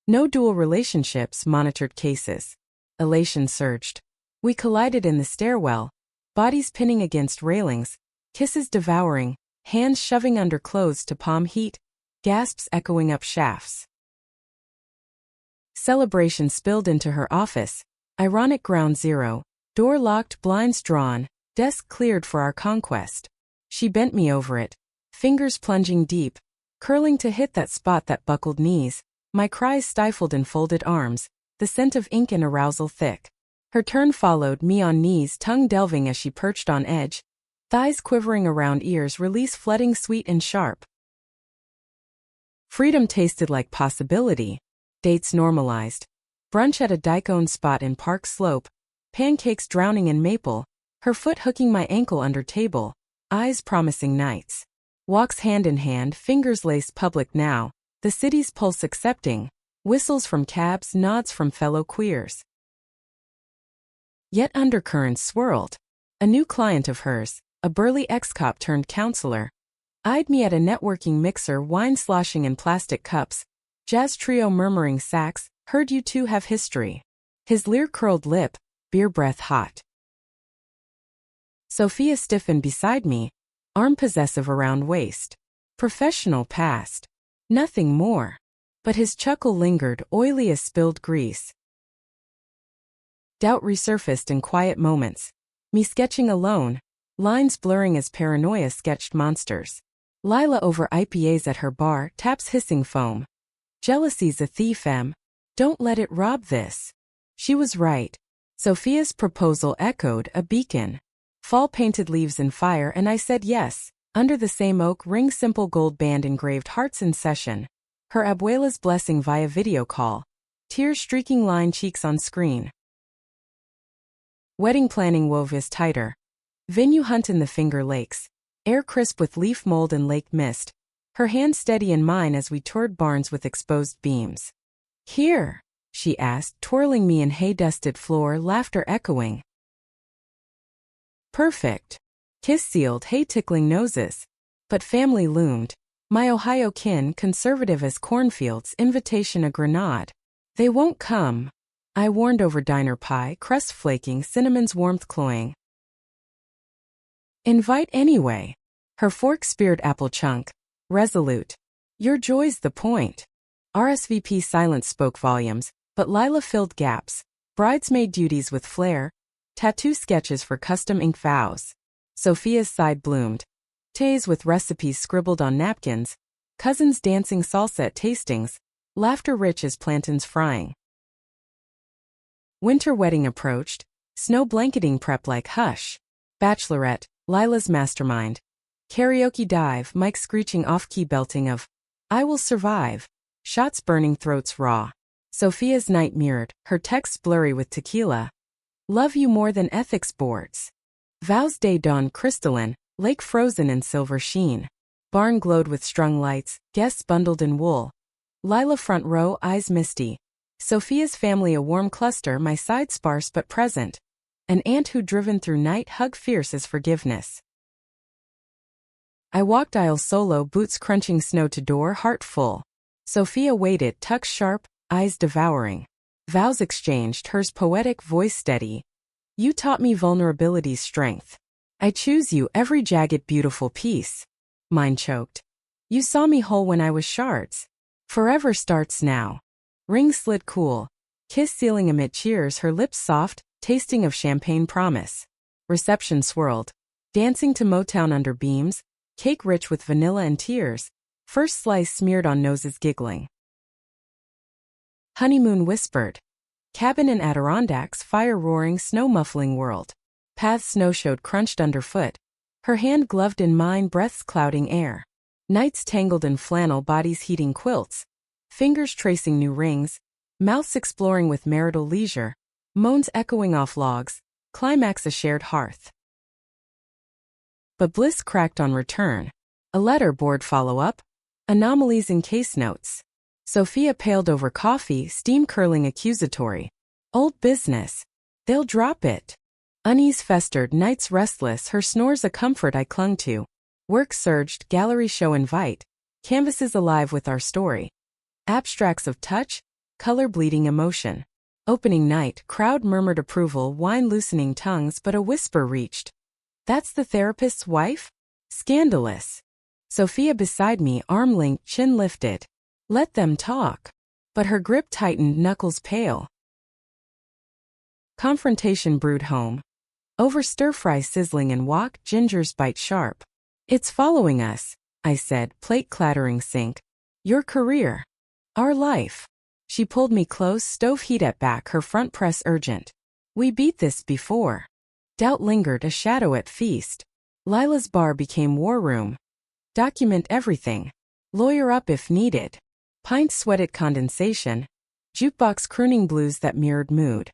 No dual relationships, monitored cases. Elation surged. We collided in the stairwell, bodies pinning against railings, kisses devouring, hands shoving under clothes to palm heat, gasps echoing up shafts. Celebration spilled into her office, ironic ground zero, door locked, blinds drawn, desk cleared for our conquest. She bent me over it, fingers plunging deep, curling to hit that spot that buckled knees, my cries stifled in folded arms, the scent of ink and arousal thick. Her turn followed, me on knees, tongue delving as she perched on edge, thighs quivering around ears, release flooding sweet and sharp. Freedom tasted like possibility. Dates normalized. Brunch at a dyke-owned spot in Park Slope, pancakes drowning in maple, her foot hooking my ankle under table, eyes promising nights. Walks hand in hand, fingers laced public now, the city's pulse accepting, whistles from cabs, nods from fellow queers. Yet undercurrents swirled. A new client of hers, a burly ex-cop turned counselor, eyed me at a networking mixer, wine sloshing in plastic cups, jazz trio murmuring sax, heard you two have history. His leer-curled lip, beer breath hot. Sophia stiffened beside me, arm possessive around waist. Professional past. Nothing more. But his chuckle lingered, oily as spilled grease. Doubt resurfaced in quiet moments. Me sketching alone, lines blurring as paranoia sketched monsters. Lila over IPAs at her bar, taps hissing foam. Jealousy's a thief, Em. Don't let it rob this. She was right. Sophia's proposal echoed, a beacon. Fall painted leaves in fire, and I said yes. Under the same oak ring, simple gold band engraved hearts in session. Her abuela's blessing via video call. Tears streaking line cheeks on screen. Wedding planning wove is tighter. Venue hunt in the Finger Lakes. Air crisp with leaf mold and lake mist. Her hand steady in mine as we toured barns with exposed beams. Here, she asked, twirling me in hay-dusted floor, laughter echoing. Perfect. Kiss sealed, hay-tickling noses. But family loomed. My Ohio kin, conservative as cornfields, invitation a grenade. They won't come. I warned over diner pie, crust flaking, cinnamon's warmth cloying. Invite anyway. Her fork speared apple chunk. Resolute. Your joy's the point. RSVP silence spoke volumes, but Lila filled gaps. Bridesmaid duties with flair. Tattoo sketches for custom ink vows. Sophia's side bloomed. Tays with recipes scribbled on napkins. Cousins dancing salsa at tastings. Laughter rich as plantains frying. Winter wedding approached. Snow blanketing prep like hush. Bachelorette, Lila's mastermind. Karaoke dive, mic screeching off-key belting of I will survive. Shots burning throats raw. Sophia's night mirrored, her texts blurry with tequila. Love you more than ethics boards. Vows day dawn crystalline, lake frozen in silver sheen. Barn glowed with strung lights, guests bundled in wool. Lila front row, eyes misty. Sophia's family a warm cluster, my side sparse but present. An aunt who driven through night, hug fierce as forgiveness. I walked aisle solo, boots crunching snow to door, heart full. Sophia waited, tucks sharp, eyes devouring. Vows exchanged, hers poetic, voice steady. You taught me vulnerability's strength. I choose you every jagged beautiful piece. Mine choked. You saw me whole when I was shards. Forever starts now. Ring slid cool. Kiss sealing amid cheers, her lips soft, tasting of champagne promise. Reception swirled. Dancing to Motown under beams, cake rich with vanilla and tears. First slice smeared on noses giggling. Honeymoon whispered. Cabin in Adirondacks, fire roaring, snow muffling world. Paths snow-showed crunched underfoot. Her hand gloved in mine, breaths clouding air. Nights tangled in flannel, bodies heating quilts. Fingers tracing new rings. Mouths exploring with marital leisure. Moans echoing off logs. Climax a shared hearth. But bliss cracked on return. A letter board follow-up. Anomalies in case notes. Sophia paled over coffee, steam curling accusatory. Old business. They'll drop it. Unease festered, nights restless, her snores a comfort I clung to. Work surged, gallery show invite. Canvases alive with our story. Abstracts of touch, color bleeding emotion. Opening night, crowd murmured approval, wine loosening tongues, but a whisper reached. That's the therapist's wife? Scandalous. Sophia beside me, arm linked, chin lifted. Let them talk. But her grip tightened, knuckles pale. Confrontation brewed home. Over stir-fry sizzling and wok, gingers bite sharp. It's following us, I said, plate clattering sink. Your career. Our life. She pulled me close, stove heat at back, her front press urgent. We beat this before. Doubt lingered, a shadow at feast. Lila's bar became war room. Document everything. Lawyer up if needed. Pints sweated condensation. Jukebox crooning blues that mirrored mood.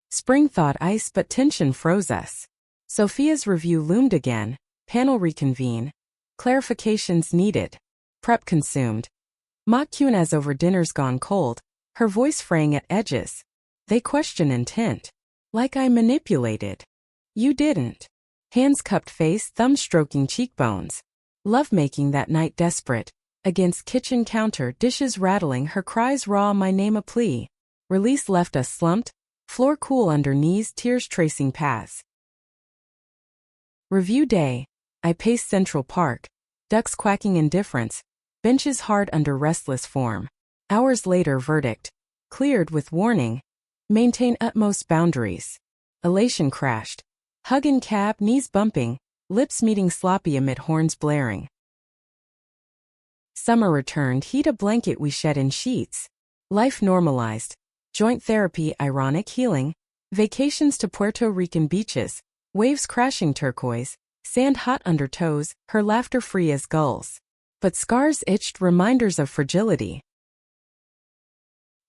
Spring thawed ice, but tension froze us. Sophia's review loomed again. Panel reconvene. Clarifications needed. Prep consumed. Mock Q&As over dinner's gone cold. Her voice fraying at edges. They question intent. Like I manipulated. You didn't. Hands cupped face, thumb stroking cheekbones. Lovemaking that night desperate. Against kitchen counter, dishes rattling, her cries raw, my name a plea. Release left us slumped. Floor cool under knees, tears tracing paths. Review day. I paced Central Park. Ducks quacking indifference. Benches hard under restless form. Hours later, verdict. Cleared with warning. Maintain utmost boundaries. Elation crashed. Hug in cab, knees bumping. Lips meeting sloppy amid horns blaring. Summer returned, heat a blanket we shed in sheets. Life normalized. Joint therapy, ironic healing. Vacations to Puerto Rican beaches. Waves crashing turquoise. Sand hot under toes, her laughter free as gulls. But scars itched, reminders of fragility.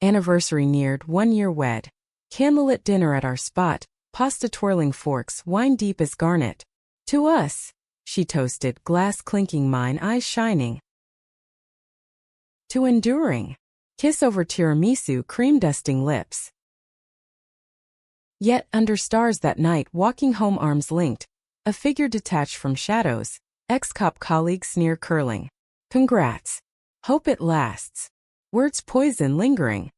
Anniversary neared, 1 year wed. Candlelit dinner at our spot. Pasta twirling forks, wine deep as garnet. To us, she toasted, glass clinking, mine eyes shining. To enduring. Kiss over tiramisu, cream dusting lips. Yet under stars that night, walking home arms linked. A figure detached from shadows. Ex-cop colleague sneer curling. Congrats. Hope it lasts. Words poison lingering.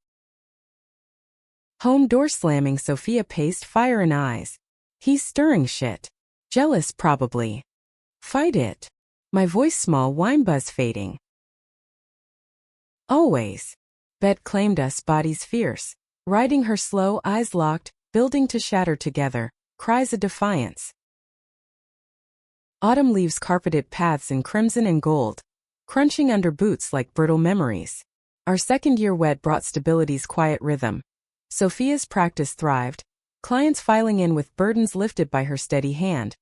Home door slamming, Sophia paced, fire in eyes. He's stirring shit. Jealous probably. Fight it. My voice small, wine buzz fading. Always. Bed claimed us, bodies fierce. Riding her slow, eyes locked, building to shatter together, cries of defiance. Autumn leaves carpeted paths in crimson and gold, crunching under boots like brittle memories. Our second year wed brought stability's quiet rhythm. Sophia's practice thrived, clients filing in with burdens lifted by her steady hand.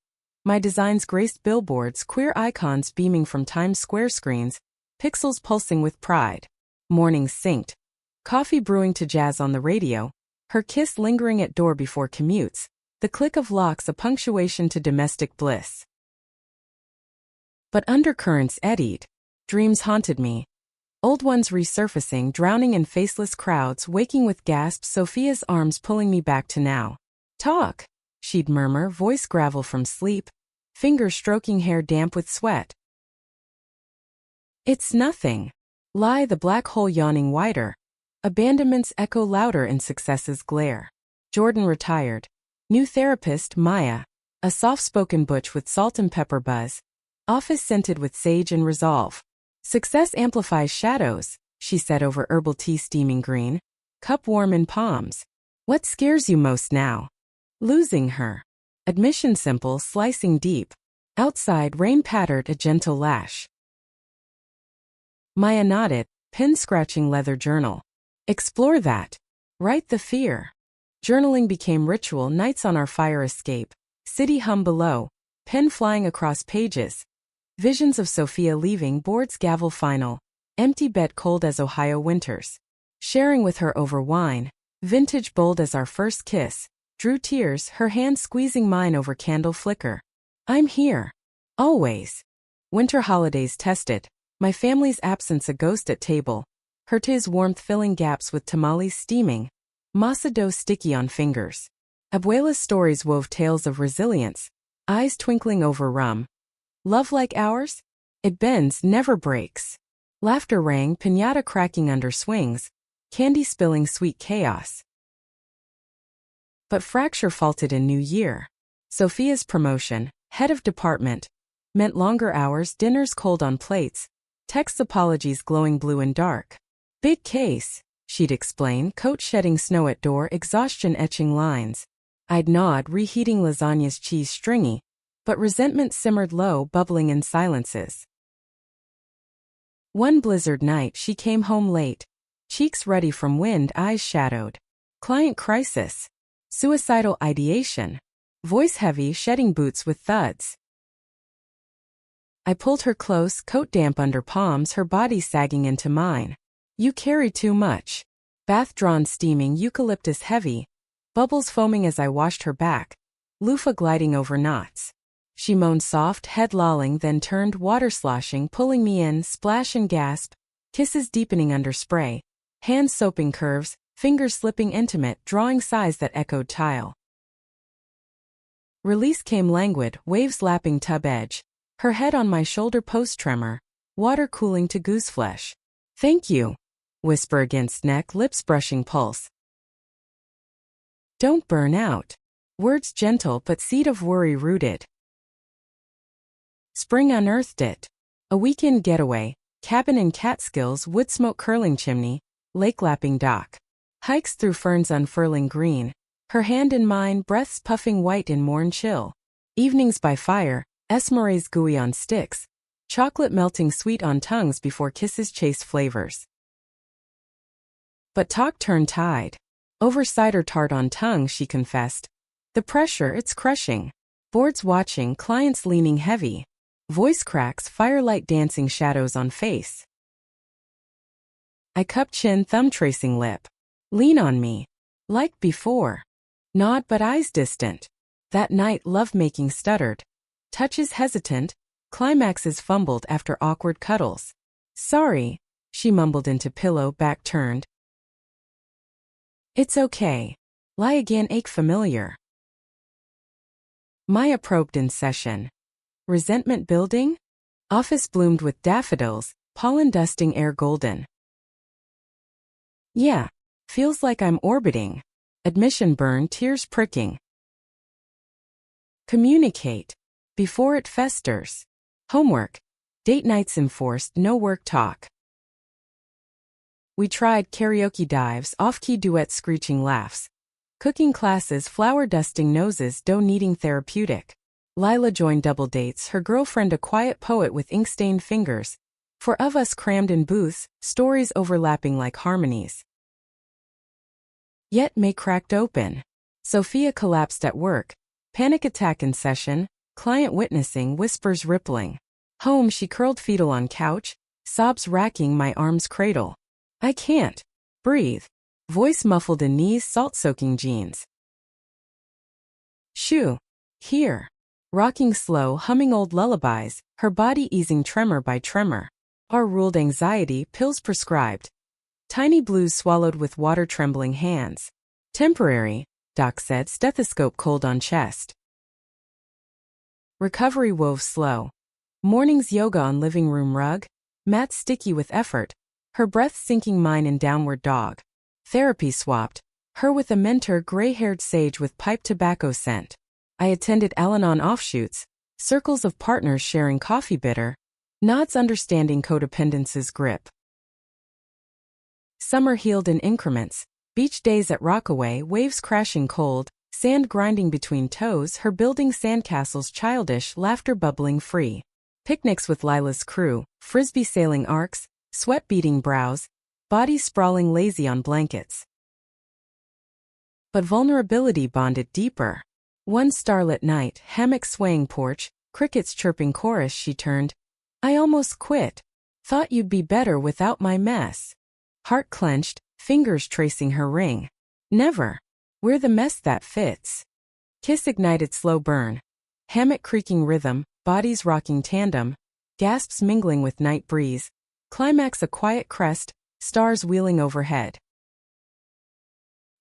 My designs graced billboards, queer icons beaming from Times Square screens, pixels pulsing with pride. Mornings synced. Coffee brewing to jazz on the radio, her kiss lingering at door before commutes, the click of locks a punctuation to domestic bliss. But undercurrents eddied. Dreams haunted me. Old ones resurfacing, drowning in faceless crowds, waking with gasps, Sophia's arms pulling me back to now. Talk, she'd murmur, voice gravel from sleep, fingers stroking hair damp with sweat. It's nothing. Lie, the black hole yawning wider. Abandonments echo louder in success's glare. Jordan retired. New therapist, Maya. A soft-spoken butch with salt and pepper buzz. Office scented with sage and resolve. Success amplifies shadows, she said over herbal tea steaming green. Cup warm in palms. What scares you most now? Losing her. Admission simple, slicing deep. Outside, rain pattered a gentle lash. Maya nodded, pen-scratching leather journal. Explore that. Write the fear. Journaling became ritual, nights on our fire escape. City hum below, pen flying across pages. Visions of Sophia leaving, boards gavel final. Empty bed cold as Ohio winters. Sharing with her over wine. Vintage bold as our first kiss. Drew tears, her hand squeezing mine over candle flicker. I'm here. Always. Winter holidays tested. My family's absence a ghost at table. Her tea's warmth filling gaps with tamales steaming. Masa dough sticky on fingers. Abuela's stories wove tales of resilience. Eyes twinkling over rum. Love like ours? It bends, never breaks. Laughter rang, piñata cracking under swings. Candy spilling sweet chaos. But fracture faulted in New Year. Sophia's promotion, head of department, meant longer hours, dinners cold on plates, texts apologies glowing blue and dark. Big case, she'd explain, coat shedding snow at door, exhaustion etching lines. I'd nod, reheating lasagna's cheese stringy, but resentment simmered low, bubbling in silences. One blizzard night she came home late, cheeks ruddy from wind, eyes shadowed. Client crisis. Suicidal ideation. Voice heavy, shedding boots with thuds. I pulled her close, coat damp under palms, her body sagging into mine. You carry too much. Bath drawn steaming, eucalyptus heavy. Bubbles foaming as I washed her back. Loofah gliding over knots. She moaned soft, head lolling, then turned, water sloshing, pulling me in, splash and gasp. Kisses deepening under spray. Hands soaping curves, fingers slipping intimate, drawing sighs that echoed tile. Release came languid, waves lapping tub edge. Her head on my shoulder, post tremor. Water cooling to gooseflesh. Thank you. Whisper against neck, lips brushing pulse. Don't burn out. Words gentle but seed of worry rooted. Spring unearthed it. A weekend getaway, cabin in Catskills, wood smoke curling chimney, lake lapping dock. Hikes through ferns unfurling green. Her hand in mine, breaths puffing white in morn chill. Evenings by fire, esmeralda's gooey on sticks. Chocolate melting sweet on tongues before kisses chase flavors. But talk turned tide. Over cider tart on tongue, she confessed. The pressure, it's crushing. Boards watching, clients leaning heavy. Voice cracks, firelight dancing shadows on face. I cup chin, thumb tracing lip. Lean on me. Like before. Nod but eyes distant. That night love-making stuttered. Touches hesitant. Climaxes fumbled after awkward cuddles. Sorry, she mumbled into pillow, back turned. It's okay. Lie again, ache familiar. Maya probed in session. Resentment building? Office bloomed with daffodils, pollen dusting air golden. Yeah, feels like I'm orbiting. Admission burn, tears pricking. Communicate. Before it festers. Homework. Date nights enforced, no work talk. We tried karaoke dives, off-key duets, screeching laughs. Cooking classes, flour dusting noses, dough kneading therapeutic. Lila joined double dates, her girlfriend a quiet poet with ink-stained fingers. For of us crammed in booths, stories overlapping like harmonies. Yet May cracked open. Sophia collapsed at work. Panic attack in session, client witnessing, whispers rippling. Home she curled fetal on couch, sobs racking my arms cradle. I can't breathe. Voice muffled in knees, salt-soaking jeans. Shoo. Here. Rocking slow, humming old lullabies, her body easing tremor by tremor. R ruled anxiety, pills prescribed. Tiny blues swallowed with water, trembling hands. Temporary, doc said, stethoscope cold on chest. Recovery wove slow. Mornings yoga on living room rug. Mat sticky with effort. Her breath sinking mine in downward dog. Therapy swapped. Her with a mentor, gray-haired sage with pipe tobacco scent. I attended Al-Anon offshoots, circles of partners sharing coffee bitter, nods understanding codependence's grip. Summer healed in increments, beach days at Rockaway, waves crashing cold, sand grinding between toes, her building sandcastles childish, laughter bubbling free. Picnics with Lila's crew, frisbee sailing arcs, sweat beading brows, bodies sprawling lazy on blankets. But vulnerability bonded deeper. One starlit night, hammock swaying porch, crickets chirping chorus, she turned. I almost quit. Thought you'd be better without my mess. Heart clenched, fingers tracing her ring. Never. We're the mess that fits. Kiss ignited slow burn. Hammock creaking rhythm, bodies rocking tandem, gasps mingling with night breeze. Climax a quiet crest, stars wheeling overhead.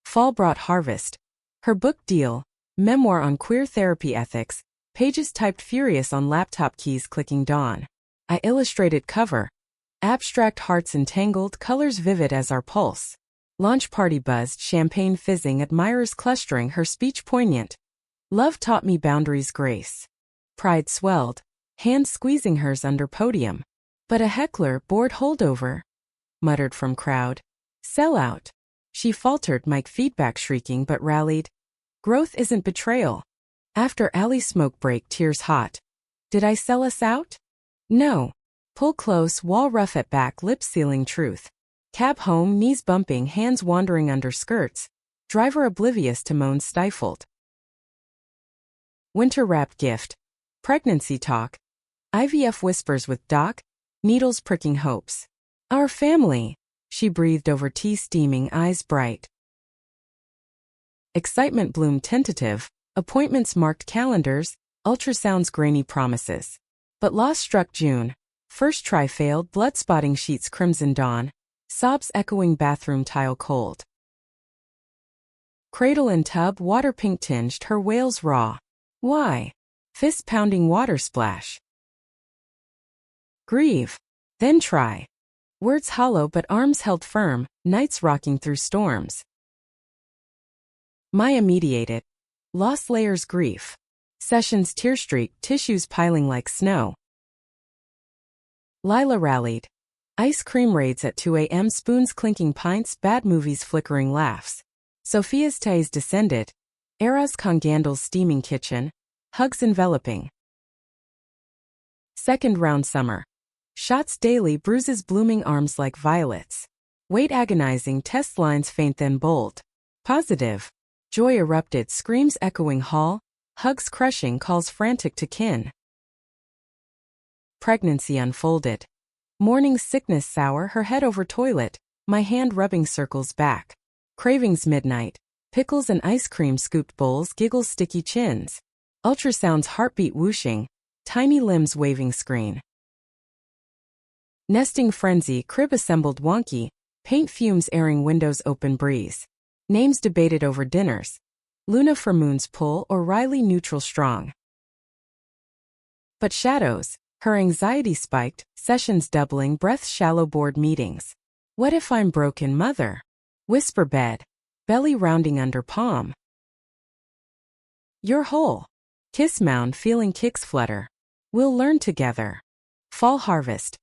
Fall brought harvest. Her book deal, memoir on queer therapy ethics, pages typed furious on laptop keys clicking dawn. I illustrated cover. Abstract hearts entangled, colors vivid as our pulse. Launch party buzzed, champagne fizzing, admirers clustering, her speech poignant. Love taught me boundaries, grace. Pride swelled, hands squeezing hers under podium. But a heckler, bored holdover, muttered from crowd. Sell out. She faltered, mic feedback shrieking, but rallied. Growth isn't betrayal. After alley smoke break, tears hot. Did I sell us out? No. Pull close, wall rough at back, lips sealing truth. Cab home, knees bumping, hands wandering under skirts. Driver oblivious to moans stifled. Winter wrapped gift. Pregnancy talk. IVF whispers with doc. Needles pricking hopes. Our family. She breathed over tea steaming, eyes bright. Excitement bloomed tentative. Appointments marked calendars. Ultrasounds grainy promises. But loss struck June. First try failed, blood spotting sheets crimson dawn. Sobs echoing bathroom tile cold. Cradle and tub, water pink tinged, her wails raw. Why? Fist pounding water splash. Grieve. Then try. Words hollow but arms held firm, nights rocking through storms. Maya mediated. Loss layers grief. Sessions tear streaked, tissues piling like snow. Lila rallied. Ice cream raids at 2 a.m. Spoons clinking pints, bad movies flickering laughs. Sophia's ties descended. Era's congandal's steaming kitchen. Hugs enveloping. Second round summer. Shots daily, bruises blooming arms like violets. Weight agonizing, test lines faint then bold. Positive. Joy erupted, screams echoing hall. Hugs crushing, calls frantic to kin. Pregnancy unfolded. Morning sickness sour, her head over toilet, my hand rubbing circles back. Cravings midnight. Pickles and ice cream scooped bowls, giggles sticky chins. Ultrasounds heartbeat whooshing, tiny limbs waving screen. Nesting frenzy, crib assembled wonky, paint fumes airing windows open breeze. Names debated over dinners. Luna for moon's pull or Riley neutral strong. But shadows, her anxiety spiked, sessions doubling, breath shallow board meetings. What if I'm broken, mother? Whisper bed, belly rounding under palm. You're whole. Kiss mound feeling kicks flutter. We'll learn together. Fall harvest.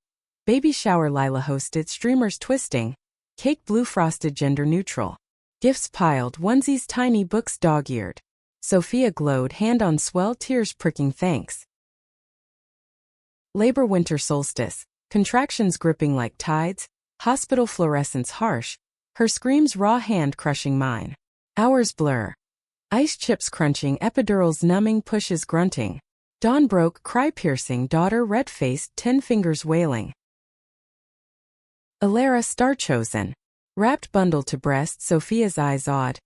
Baby shower Lila hosted, streamers twisting. Cake blue frosted gender neutral. Gifts piled, onesies tiny books dog-eared. Sophia glowed, hand on swell, tears pricking thanks. Labor winter solstice. Contractions gripping like tides. Hospital fluorescence harsh. Her screams raw, hand crushing mine. Hours blur. Ice chips crunching, epidurals numbing, pushes grunting. Dawn broke, cry piercing, daughter red-faced, 10 fingers wailing. Alara star chosen. Wrapped bundle to breast, Sophia's eyes awed.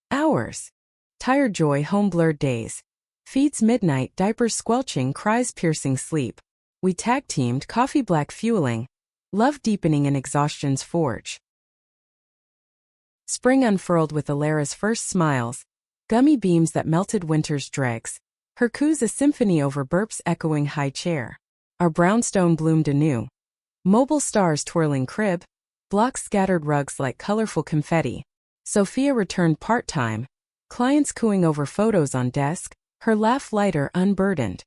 Hours. Tired joy, home blurred days. Feeds midnight, diapers squelching, cries piercing sleep. We tag-teamed, coffee black fueling. Love deepening in exhaustion's forge. Spring unfurled with Alara's first smiles. Gummy beams that melted winter's dregs. Her coos a symphony over burps echoing high chair. Our brownstone bloomed anew. Mobile stars twirling crib. Blocks scattered rugs like colorful confetti. Sophia returned part-time. Clients cooing over photos on desk, her laugh lighter, unburdened.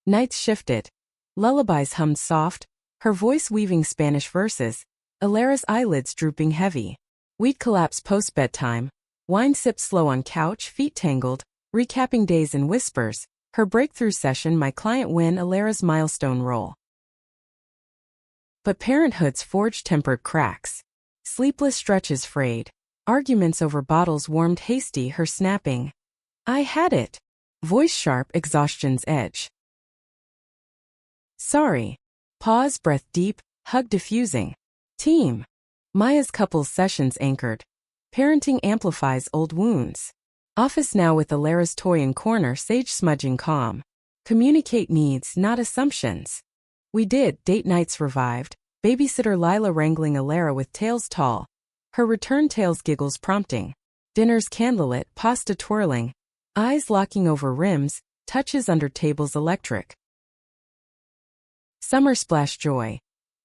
Nights shifted. Lullabies hummed soft, her voice weaving Spanish verses, Alara's eyelids drooping heavy. We'd collapse post-bedtime, wine sipped slow on couch, feet tangled, recapping days in whispers, her breakthrough session, my client win, Alara's milestone role. But parenthood's forged tempered cracks. Sleepless stretches frayed. Arguments over bottles warmed hasty, her snapping. I had it. Voice sharp, exhaustion's edge. Sorry. Pause, breath deep, hug diffusing. Team. Maya's couples sessions anchored. Parenting amplifies old wounds. Office now with Alara's toy in corner, sage smudging calm. Communicate needs, not assumptions. We did, date nights revived. Babysitter Lila wrangling Alara with tails tall. Her return tales giggles prompting. Dinners candlelit, pasta twirling. Eyes locking over rims, touches under tables electric. Summer splash joy.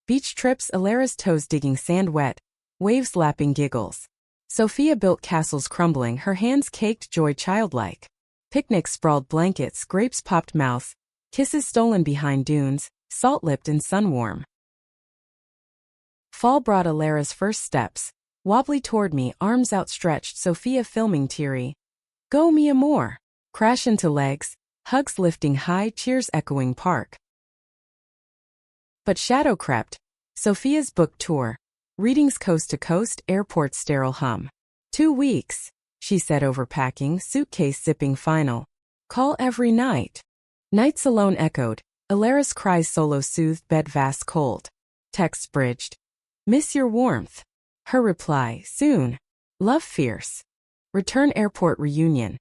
Beach trips, Alara's toes digging sand wet. Waves lapping giggles. Sophia built castles crumbling, her hands caked, joy childlike. Picnics sprawled blankets, grapes popped mouths. Kisses stolen behind dunes, salt-lipped and sun-warm. Fall brought Alara's first steps. Wobbly toward me, arms outstretched, Sophia filming teary. Go me amor. Crash into legs, hugs lifting high, cheers echoing park. But shadow crept. Sophia's book tour. Readings coast to coast, airport sterile hum. 2 weeks, she said overpacking, suitcase zipping final. Call every night. Nights alone echoed. Alara's cries solo soothed bed vast cold. Texts bridged. Miss your warmth. Her reply, soon. Love fierce. Return airport reunion.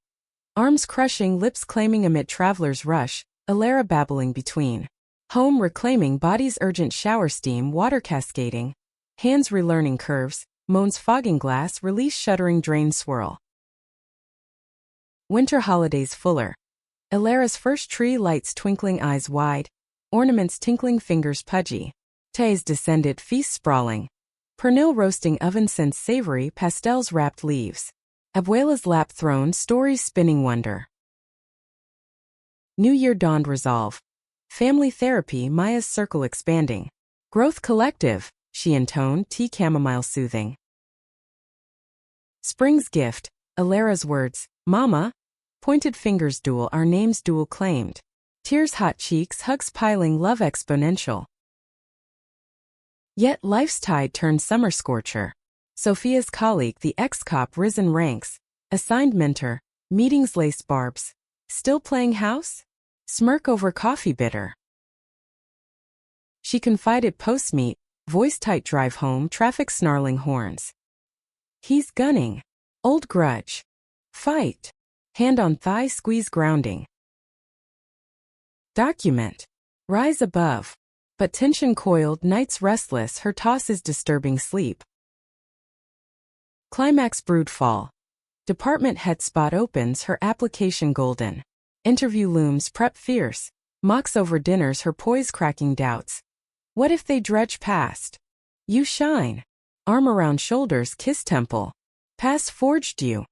Arms crushing, lips claiming amid traveler's rush, Alara babbling between. Home reclaiming, body's urgent shower steam, water cascading. Hands relearning curves, moans fogging glass, release shuddering drain swirl. Winter holidays fuller. Alara's first tree lights twinkling eyes wide, ornaments tinkling fingers pudgy. Tays descended, feast sprawling. Pernil roasting, oven scents savory, pastels wrapped leaves. Abuela's lap throne, stories spinning wonder. New Year dawned resolve. Family therapy, Maya's circle expanding. Growth collective, she intoned, tea chamomile soothing. Spring's gift, Alara's words, Mama. Pointed fingers dual, our names dual claimed. Tears hot cheeks, hugs piling, love exponential. Yet life's tide turned summer scorcher. Sophia's colleague, the ex-cop, risen ranks. Assigned mentor, meetings lace barbs. Still playing house? Smirk over coffee bitter. She confided post-meet, voice tight drive home, traffic snarling horns. He's gunning. Old grudge. Fight. Hand on thigh, squeeze grounding. Document. Rise above. But tension coiled, nights restless, her toss is disturbing sleep. Climax brood fall. Department head spot opens, her application golden. Interview looms, prep fierce. Mocks over dinners, her poise cracking doubts. What if they dredge past? You shine. Arm around shoulders, kiss temple. Pass forged you.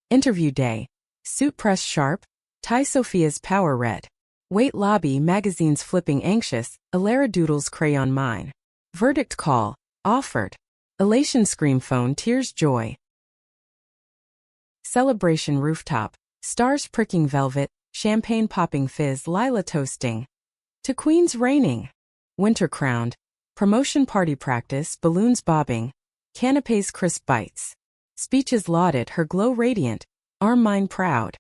Interview day. Suit press sharp. Tie Sophia's power red. Wait lobby, magazines flipping anxious. Alara doodles crayon mine. Verdict call. Offered. Elation scream phone, tears joy. Celebration rooftop. Stars pricking velvet. Champagne popping fizz, Lila toasting. To queens reigning. Winter crowned. Promotion party practice, balloons bobbing. Canapes crisp bites. Speeches lauded, her glow radiant. Arm mine proud.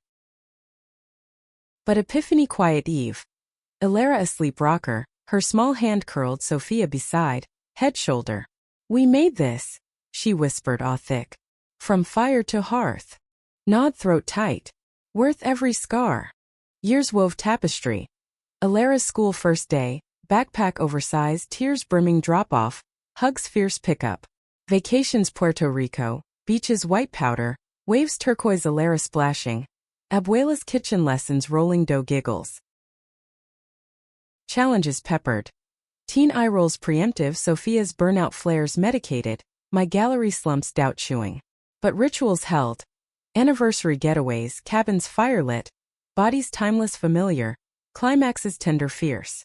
But epiphany quiet eve. Alara asleep rocker, her small hand curled, Sophia beside, head shoulder. We made this, she whispered awe thick. From fire to hearth. Nod throat tight. Worth every scar. Years wove tapestry. Alara's school first day, backpack oversized, tears brimming drop off, hugs fierce pickup. Vacations Puerto Rico, beaches white powder, waves turquoise Alara splashing. Abuela's kitchen lessons rolling dough giggles. Challenges peppered. Teen eye rolls preemptive, Sophia's burnout flares medicated. My gallery slumps doubt chewing. But rituals held. Anniversary getaways, cabins firelit, bodies timeless familiar, climaxes tender fierce.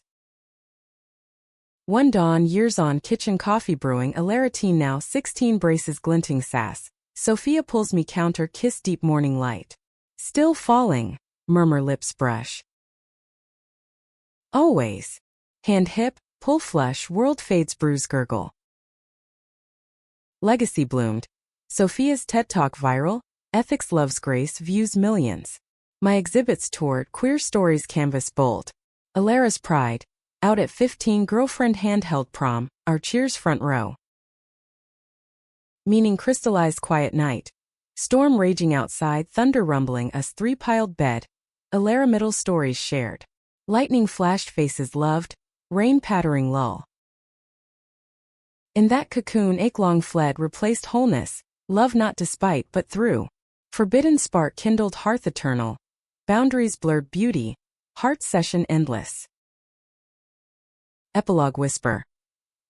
One dawn, years on, kitchen coffee brewing, a Laratine now, 16 braces glinting sass. Sophia pulls me counter, kiss deep morning light. Still falling, murmur lips brush. Always. Hand hip, pull flush, world fades bruise gurgle. Legacy bloomed. Sophia's TED Talk viral, ethics loves grace, views millions. My exhibits toured, queer stories canvas bold. Alara's pride. Out at 15, girlfriend handheld prom, our cheers front row. Meaning crystallized quiet night. Storm raging outside, thunder rumbling, us three piled bed. Alara middle stories shared. Lightning flashed, faces loved, rain pattering lull. In that cocoon ache-long fled, replaced wholeness, love not despite but through. Forbidden spark kindled hearth eternal. Boundaries blurred beauty, heart session endless. Epilogue whisper.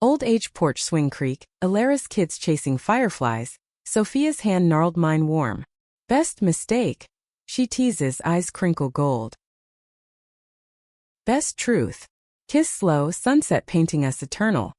Old age porch swing creak, Alara's kids chasing fireflies, Sophia's hand gnarled mine warm. Best mistake, she teases, eyes crinkle gold. Best truth. Kiss slow, sunset painting us eternal.